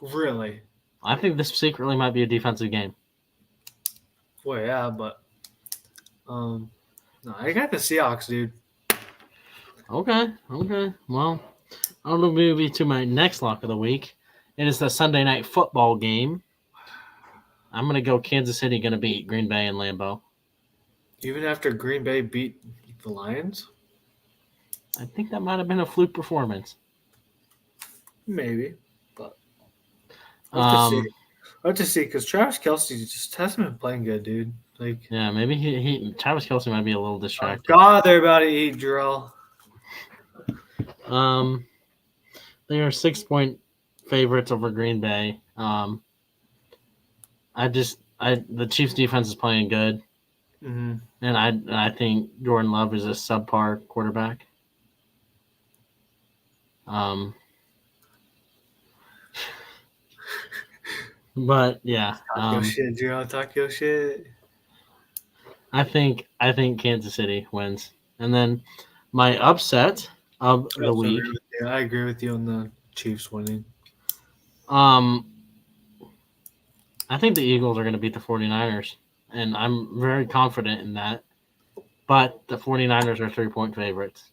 Really? I think this secretly might be a defensive game. Well, yeah, but no, I got the Seahawks, dude. Okay. Well, I'll move to my next lock of the week. It is the Sunday night football game. I'm going to go Kansas City going to beat Green Bay and Lambeau. Even after Green Bay beat the Lions? I think that might have been a fluke performance. Maybe, but I'll have to see because Travis Kelce just hasn't been playing good, dude. Yeah, maybe Travis Kelce might be a little distracted. Oh God, they're about to eat Jarrell. They are 6-point favorites over Green Bay. The Chiefs defense is playing good, and I think Jordan Love is a subpar quarterback. But yeah, talk your shit, Drew. Talk your shit. I think Kansas City wins, and then my upset of the week. I agree with you on the Chiefs winning. I think the Eagles are going to beat the 49ers, and I'm very confident in that. But the 49ers are 3-point favorites.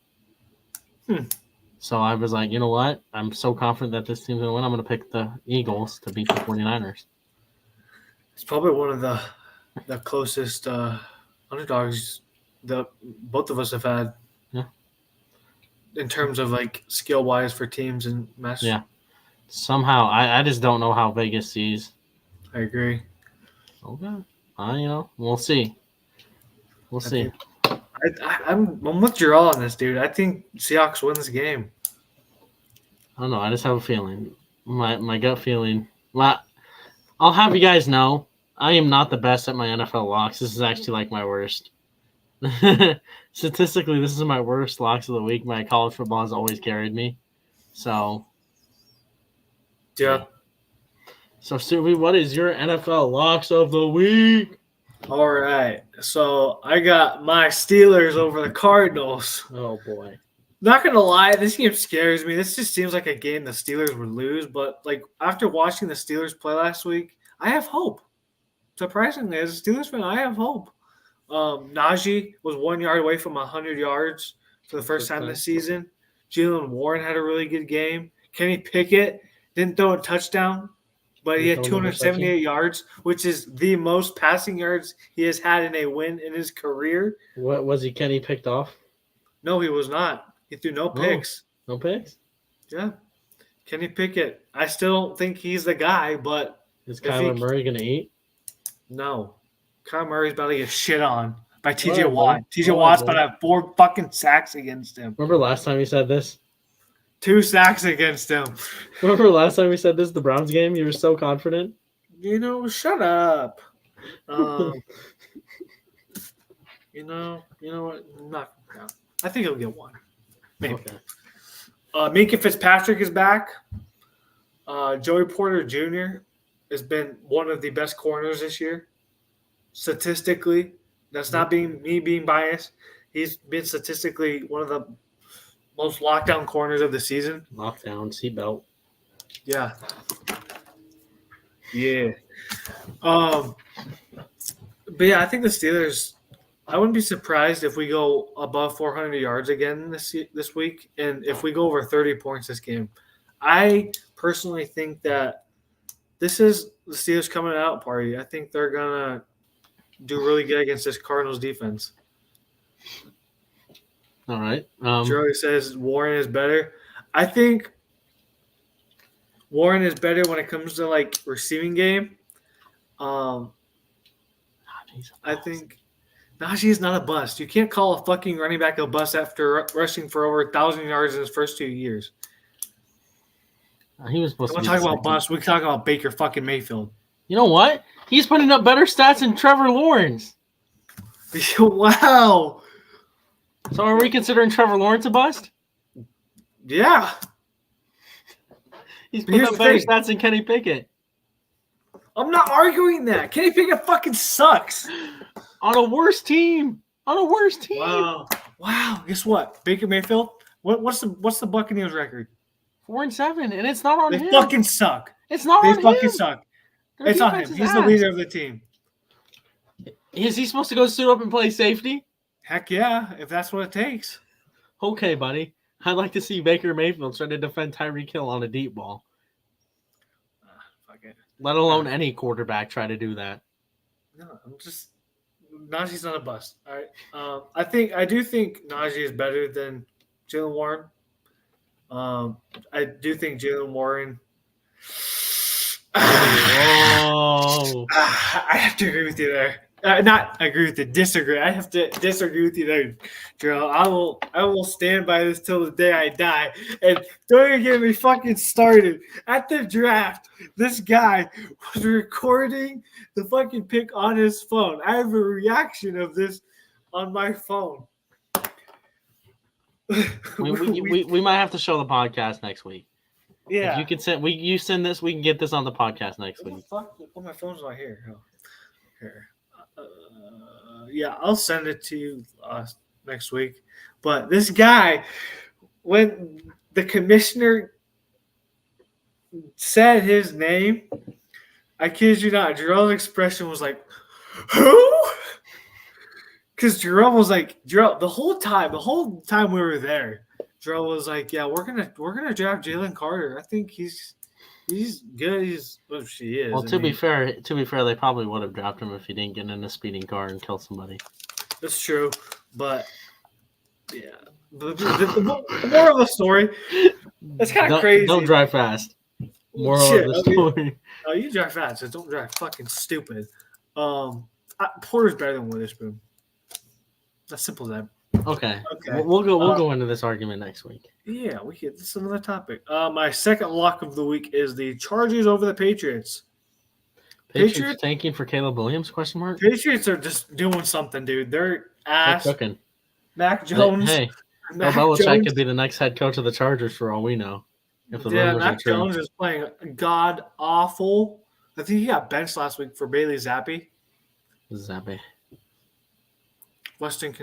So I was like, you know what? I'm so confident that this team's going to win. I'm going to pick the Eagles to beat the 49ers. It's probably one of the closest underdogs that both of us have had. Yeah. In terms of skill-wise for teams and matches. Yeah. Somehow, I just don't know how Vegas sees. I agree. Okay. We'll see. We'll see. I'm with Jarrell on this, dude. I think Seahawks win this game. I don't know. I just have a feeling. My gut feeling. Well, I'll have you guys know, I am not the best at my NFL locks. This is actually my worst. Statistically, this is my worst locks of the week. My college football has always carried me. So. Yeah. So, Subi, what is your NFL locks of the week? All right. So, I got my Steelers over the Cardinals. Oh, boy. Not gonna lie, this game scares me. This just seems like a game the Steelers would lose. But like after watching the Steelers play last week, I have hope. Surprisingly, as a Steelers fan, I have hope. Najee was 1 yard away from 100 yards for the first time this season. Jalen Warren had a really good game. Kenny Pickett didn't throw a touchdown, but he had 278 yards, which is the most passing yards he has had in a win in his career. What was he? Kenny picked off? No, he was not. He threw no picks. No picks? Yeah. Kenny Pickett. I still don't think he's the guy, but is Kyler Murray going to eat? No. Kyler Murray's about to get shit on by TJ Watt. TJ Watt's about to have 4 fucking sacks against him. Remember last time you said this? 2 sacks against him. Remember last time we said this, the Browns game? You were so confident. Shut up. You know what? No. I think he'll get 1. Maybe. Okay. Minka Fitzpatrick is back. Joey Porter Jr. has been one of the best corners this year. Statistically, that's not me being biased. He's been statistically one of the most lockdown corners of the season. Lockdown, seatbelt. Yeah. Yeah. But yeah, I think the Steelers, I wouldn't be surprised if we go above 400 yards again this week, and if we go over 30 points this game. I personally think that this is the Steelers coming out party. I think they're going to do really good against this Cardinals defense. All right. Joey says Warren is better. I think Warren is better when it comes to like receiving game. I think Najee is not a bust. You can't call a fucking running back a bust after rushing for over 1,000 yards in his first 2 years. He was supposed to be. We're talking about bust. We're talking about Baker fucking Mayfield. You know what? He's putting up better stats than Trevor Lawrence. Wow. So are we considering Trevor Lawrence a bust? Yeah. He's putting up better stats than Kenny Pickett. I'm not arguing that. Kenny Pickett fucking sucks. On a worse team. Wow. Guess what? Baker Mayfield. What's the Buccaneers record? 4-7, and it's not on him. They fucking suck. It's not on him. They fucking suck. It's on him. He's the leader of the team. Is he supposed to go suit up and play safety? Heck yeah, if that's what it takes. Okay, buddy. I'd like to see Baker Mayfield try to defend Tyreek Hill on a deep ball. Fuck it. Let alone any quarterback try to do that. No, I'm just Najee's not a bust. All right. I do think Najee is better than Jalen Warren. I do think Jalen Warren. Whoa. I have to agree with you there. Not agree with you, disagree. I have to disagree with you there, Joe. I will stand by this till the day I die. And don't even get me fucking started. At the draft, this guy was recording the fucking pick on his phone. I have a reaction of this on my phone. We might have to show the podcast next week. Yeah. If you can send this, we can get this on the podcast next week. Fuck? Well, my phone's not here. Oh. Here. Yeah, I'll send it to you next week. But this guy, when the commissioner said his name, I kid you not, Jerome's expression was like, who? Because Jerome was like, the whole time we were there, Jerome was like, yeah, we're gonna draft Jalen Carter. I think he's good. She is. Well, to be fair, they probably would have dropped him if he didn't get in a speeding car and kill somebody. That's true, but yeah, the more of the story, it's kind of crazy. Don't drive fast. Moral of the story. Oh, you drive fast, just don't drive fucking stupid. Porter's better than Witherspoon. As simple as that. Okay. We'll go into this argument next week. Yeah, we get this is another topic. My second lock of the week is the Chargers over the Patriots. Patriots tanking for Caleb Williams? ? Patriots are just doing something, dude. They're ass. They're cooking. Mac Jones. Mac Belichick could be the next head coach of the Chargers for all we know. Mac Jones is playing god awful. I think he got benched last week for Bailey Zappi. Western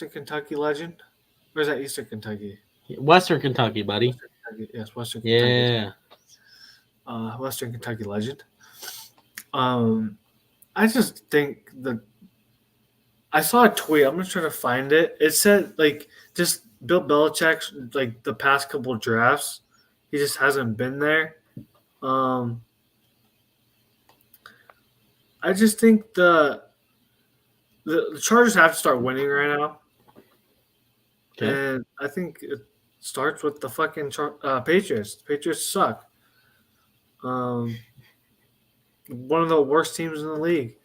Kentucky legend. Where's that? Eastern Kentucky. Western Kentucky, buddy. Western Kentucky. Yes, Western Kentucky. Yeah. Western Kentucky legend. I just think I saw a tweet. I'm just trying to find it. It said just Bill Belichick's the past couple drafts, he just hasn't been there. I just think the Chargers have to start winning right now, and I think it starts with the fucking Patriots. The Patriots suck. One of the worst teams in the league.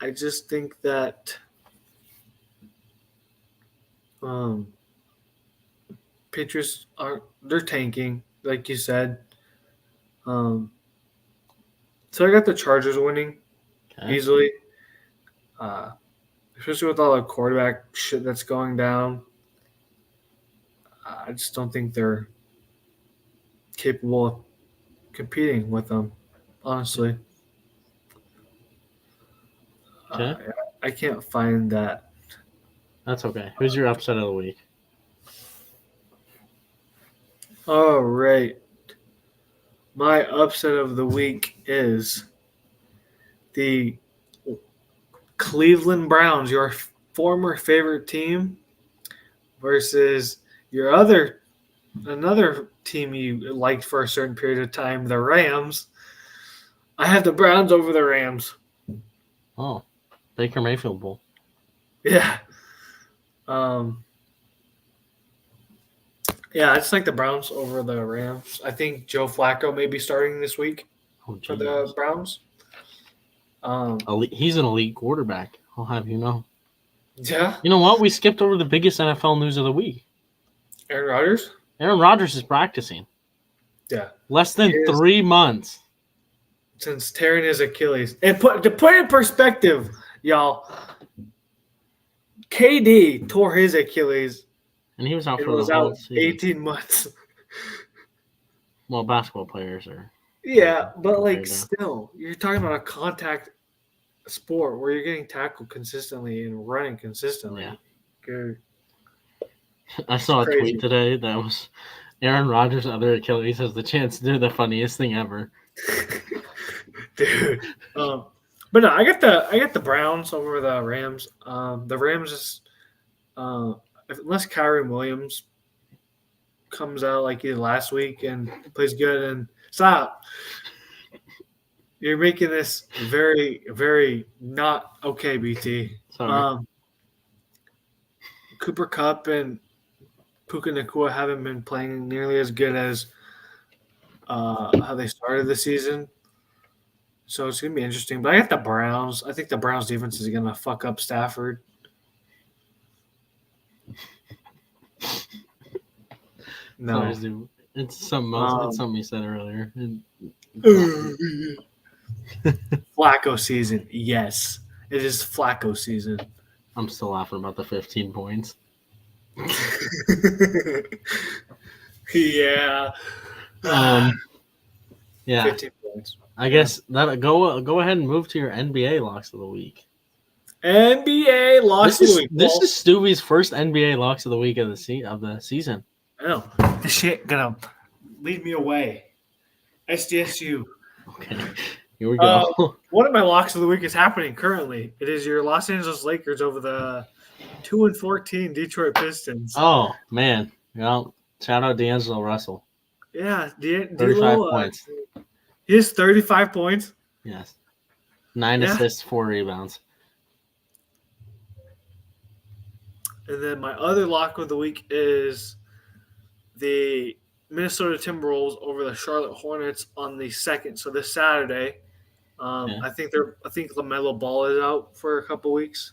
I just think that Patriots they're tanking, like you said. So I got the Chargers winning easily, especially with all the quarterback shit that's going down. I just don't think they're capable of competing with them, honestly. I can't find that. That's okay. Who's your upset of the week? All right. My upset of the week is the Cleveland Browns, your former favorite team, versus your another team you liked for a certain period of time, the Rams. I have the Browns over the Rams. Oh, Baker Mayfield Bowl. Yeah. Yeah, I just like the Browns over the Rams. I think Joe Flacco may be starting this week for the Browns. He's an elite quarterback. I'll have you know. Yeah. You know what? We skipped over the biggest NFL news of the week. Aaron Rodgers? Aaron Rodgers is practicing. Yeah. Less than 3 months. Since tearing his Achilles. And to put in perspective, y'all, KD tore his Achilles. And he was out for the whole season. 18 months. Well, basketball players are. Yeah, but still, you're talking about a contact sport where you're getting tackled consistently and running consistently. Yeah. Good. I saw a tweet today that was Aaron Rodgers' other Achilles has the chance to do the funniest thing ever. Dude. But no, I got the Browns over the Rams. The Rams is unless Kyrie Williams comes out like he did last week and plays good and stop. You're making this very, very not okay, BT. Sorry. Cooper Kupp and Puka Nacua haven't been playing nearly as good as how they started the season. So it's going to be interesting. But I got the Browns. I think the Browns defense is going to fuck up Stafford. No. Sorry, it's something else. It's something you said earlier. Flacco season. Yes. It is Flacco season. I'm still laughing about the 15 points. Yeah. Yeah. 15 points. I guess that go ahead and move to your NBA locks of the week. NBA locks of the week. This is Stuvie's first NBA locks of the week of the season. I know. This shit gonna lead me away. SDSU. Okay. Here we go. One of my locks of the week is happening currently. It is your Los Angeles Lakers over the 2-14 Detroit Pistons. Oh man. Well, shout out D'Angelo Russell. Yeah, 35 points. He has 35 points. Yes. 9 assists, 4 rebounds. And then my other lock of the week is the Minnesota Timberwolves over the Charlotte Hornets on the 2nd. So this Saturday. I think LaMelo Ball is out for a couple weeks.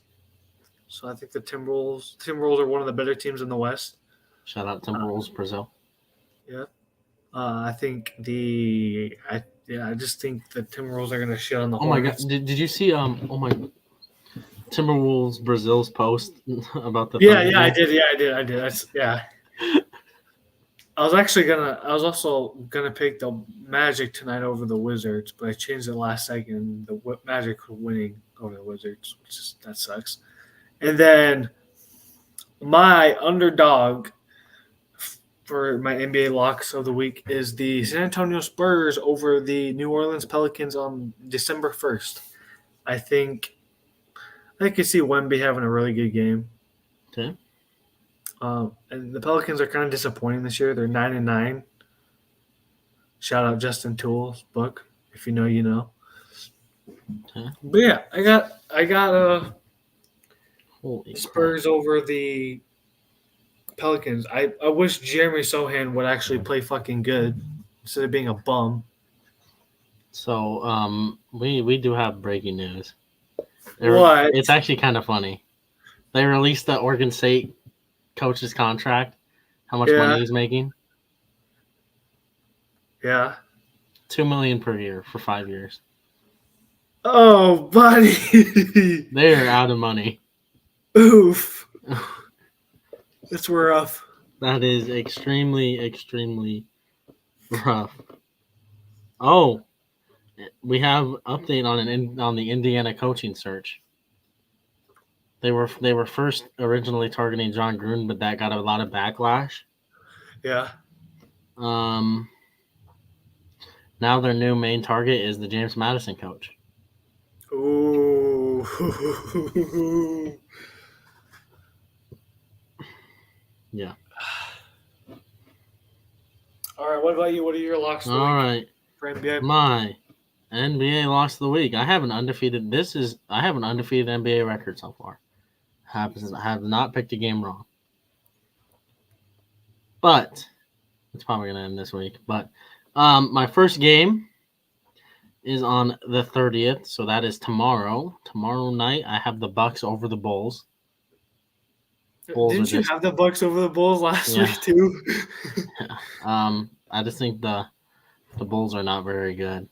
So I think the Timberwolves are one of the better teams in the West. Shout out Timberwolves Brazil. Yeah. I think I just think the Timberwolves are going to shit on the Hornets. Oh my god! Did you see Timberwolves Brazil's post about the? Yeah, I did. I was also gonna pick the Magic tonight over the Wizards, but I changed it last second. The Magic were winning over the Wizards, that sucks. And then my underdog for my NBA locks of the week is the San Antonio Spurs over the New Orleans Pelicans on December 1st. I could see Wemby having a really good game. Okay. And the Pelicans are kind of disappointing this year. They're 9-9. Shout out Justin Toole's book. If you know, you know. Okay. But yeah, I got Holy Spurs crap. over the Pelicans. I wish Jeremy Sohan would actually play fucking good instead of being a bum. So we do have breaking news. What? It's actually kind of funny. They released the Oregon State coach's contract. How much money he's making? Yeah. $2 million per year for 5 years. Oh, buddy. They're out of money. Oof. That's rough. That is extremely, extremely rough. Oh, we have update on the Indiana coaching search. They were first originally targeting John Gruden, but that got a lot of backlash. Yeah. Now their new main target is the James Madison coach. Ooh. Yeah. All right. What about you? What are your locks? All right. For NBA? My NBA locks of the week. I have an undefeated NBA record so far. I have not picked a game wrong. But it's probably gonna end this week. But my first game is on the 30th, so that is tomorrow. Tomorrow night, I have the Bucks over the Bulls. Didn't you have the Bucks over the Bulls last week too? I just think the Bulls are not very good.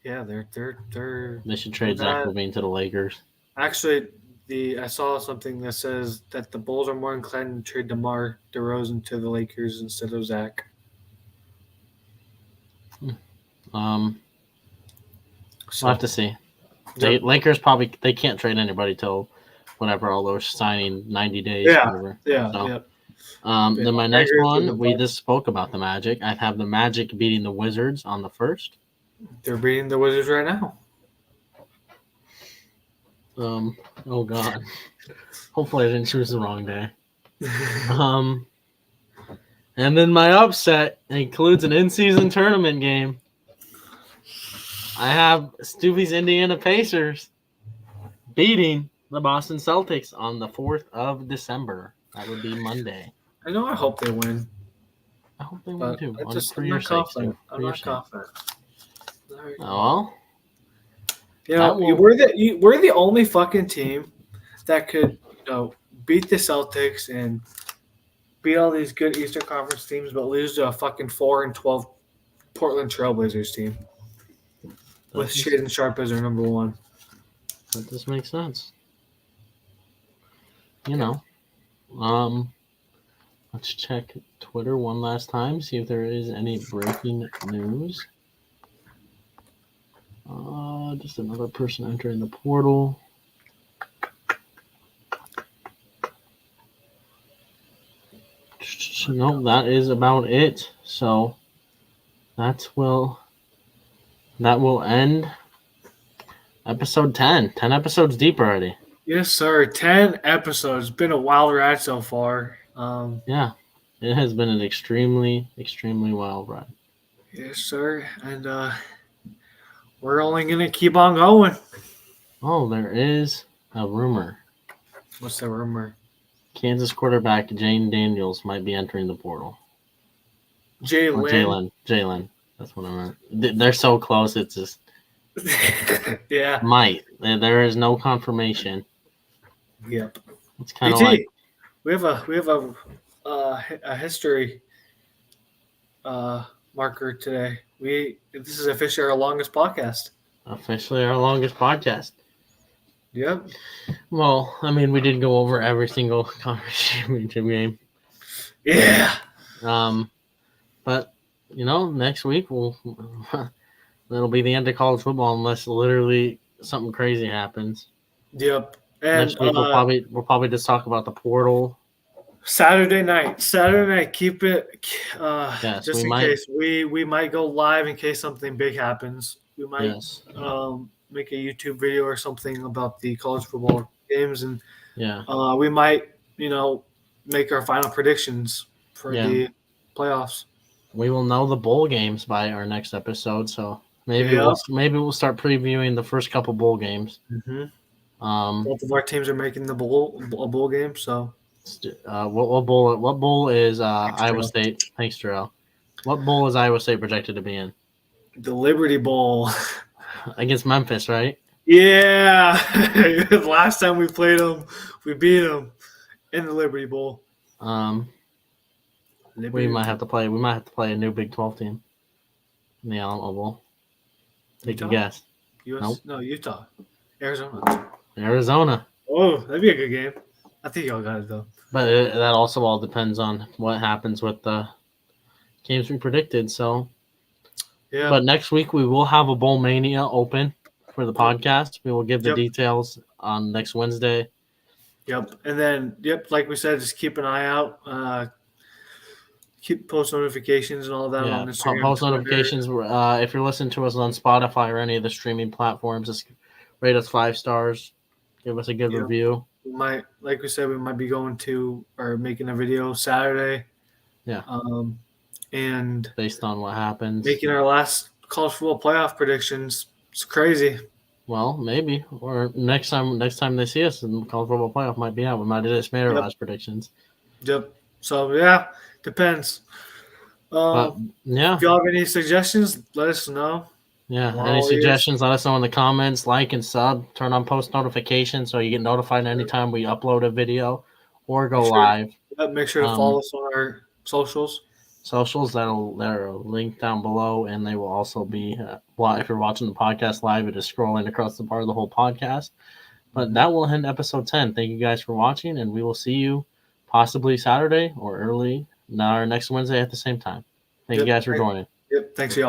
Yeah, they're. They should trade Zach LaVine to the Lakers. Actually, I saw something that says that the Bulls are more inclined to trade DeMar DeRozan to the Lakers instead of Zach. We'll have to see. Lakers they can't trade anybody till whatever, although signing 90 days. Yeah. Then my next one, we just spoke about the Magic. I have the Magic beating the Wizards on the 1st. They're beating the Wizards right now. Oh God. Hopefully I didn't choose the wrong day. And then my upset includes an in-season tournament game. I have Stubby's Indiana Pacers beating the Boston Celtics on the 4th of December. That would be Monday. I know. I hope they win. I hope they win too. I'm not confident. I'm not confident. Oh well. We're the only fucking team that could beat the Celtics and beat all these good Eastern Conference teams, but lose to a fucking 4-12 Portland Trailblazers team with Shaedon Sharpe as their number one. That just makes sense. Let's check Twitter one last time, see if there is any breaking news. Just another person entering the portal. No, that is about it. So that will end episode 10. 10 episodes deep already. Yes, sir. 10 episodes. It's been a wild ride so far. Yeah, it has been an extremely, extremely wild ride. Yes, sir. And we're only going to keep on going. Oh, there is a rumor. What's the rumor? Kansas quarterback Jane Daniels might be entering the portal. Jalen. That's what I meant. They're so close. It's just yeah. Might. There is no confirmation. Yep. It's kind of like we have a history marker today. This is officially our longest podcast. Yep. Well, I mean, we did go over every single conference championship game. Yeah. But next week that'll be the end of college football unless literally something crazy happens. Yep. And next week we'll probably just talk about the portal Saturday night. Keep it. Yes, Just in case we might go live in case something big happens. We might Yes. make a YouTube video or something about the college football games, and Yeah. we might make our final predictions for Yeah. the playoffs. We will know the bowl games by our next episode, so maybe Yep. we'll start previewing the first couple bowl games. Both of our teams are making a bowl game, so What bowl is Iowa State? Thanks, Terrell. What bowl is Iowa State projected to be in? the Liberty Bowl. Against Memphis, right? Yeah, last time we played them, we beat them in the Liberty Bowl. We might have to play a new Big 12 team in the Alamo Bowl. Take a guess. Nope. No, Utah. Arizona. Oh, that'd be a good game. I think y'all got it, though. But that also all depends on what happens with the games we predicted. So, yeah. But next week we will have a Bowl Mania open for the podcast. We will give the details on next Wednesday. Yep. And then, like we said, just keep an eye out. Keep post notifications and all that on Instagram. Post notifications. If you're listening to us on Spotify or any of the streaming platforms, just rate us 5 stars. Give us a good review. We might, like we said, we might be going to or making a video Saturday. Yeah. And based on what happens, making our last college football playoff predictions. It's crazy. Well, maybe, or next time they see us, the college football playoff might be out. We might have just made our last predictions. Yep. So yeah, depends. If y'all have any suggestions, let us know. Yeah, any suggestions, let us know in the comments. Like and sub. Turn on post notifications so you get notified anytime we upload a video or go live. Make sure to follow us on our socials. They're linked down below, and they will also be if you're watching the podcast live, it is scrolling across the bar of the whole podcast. But that will end episode 10. Thank you guys for watching, and we will see you possibly Saturday or early next Wednesday at the same time. Thank you guys for joining. Yep, thanks y'all.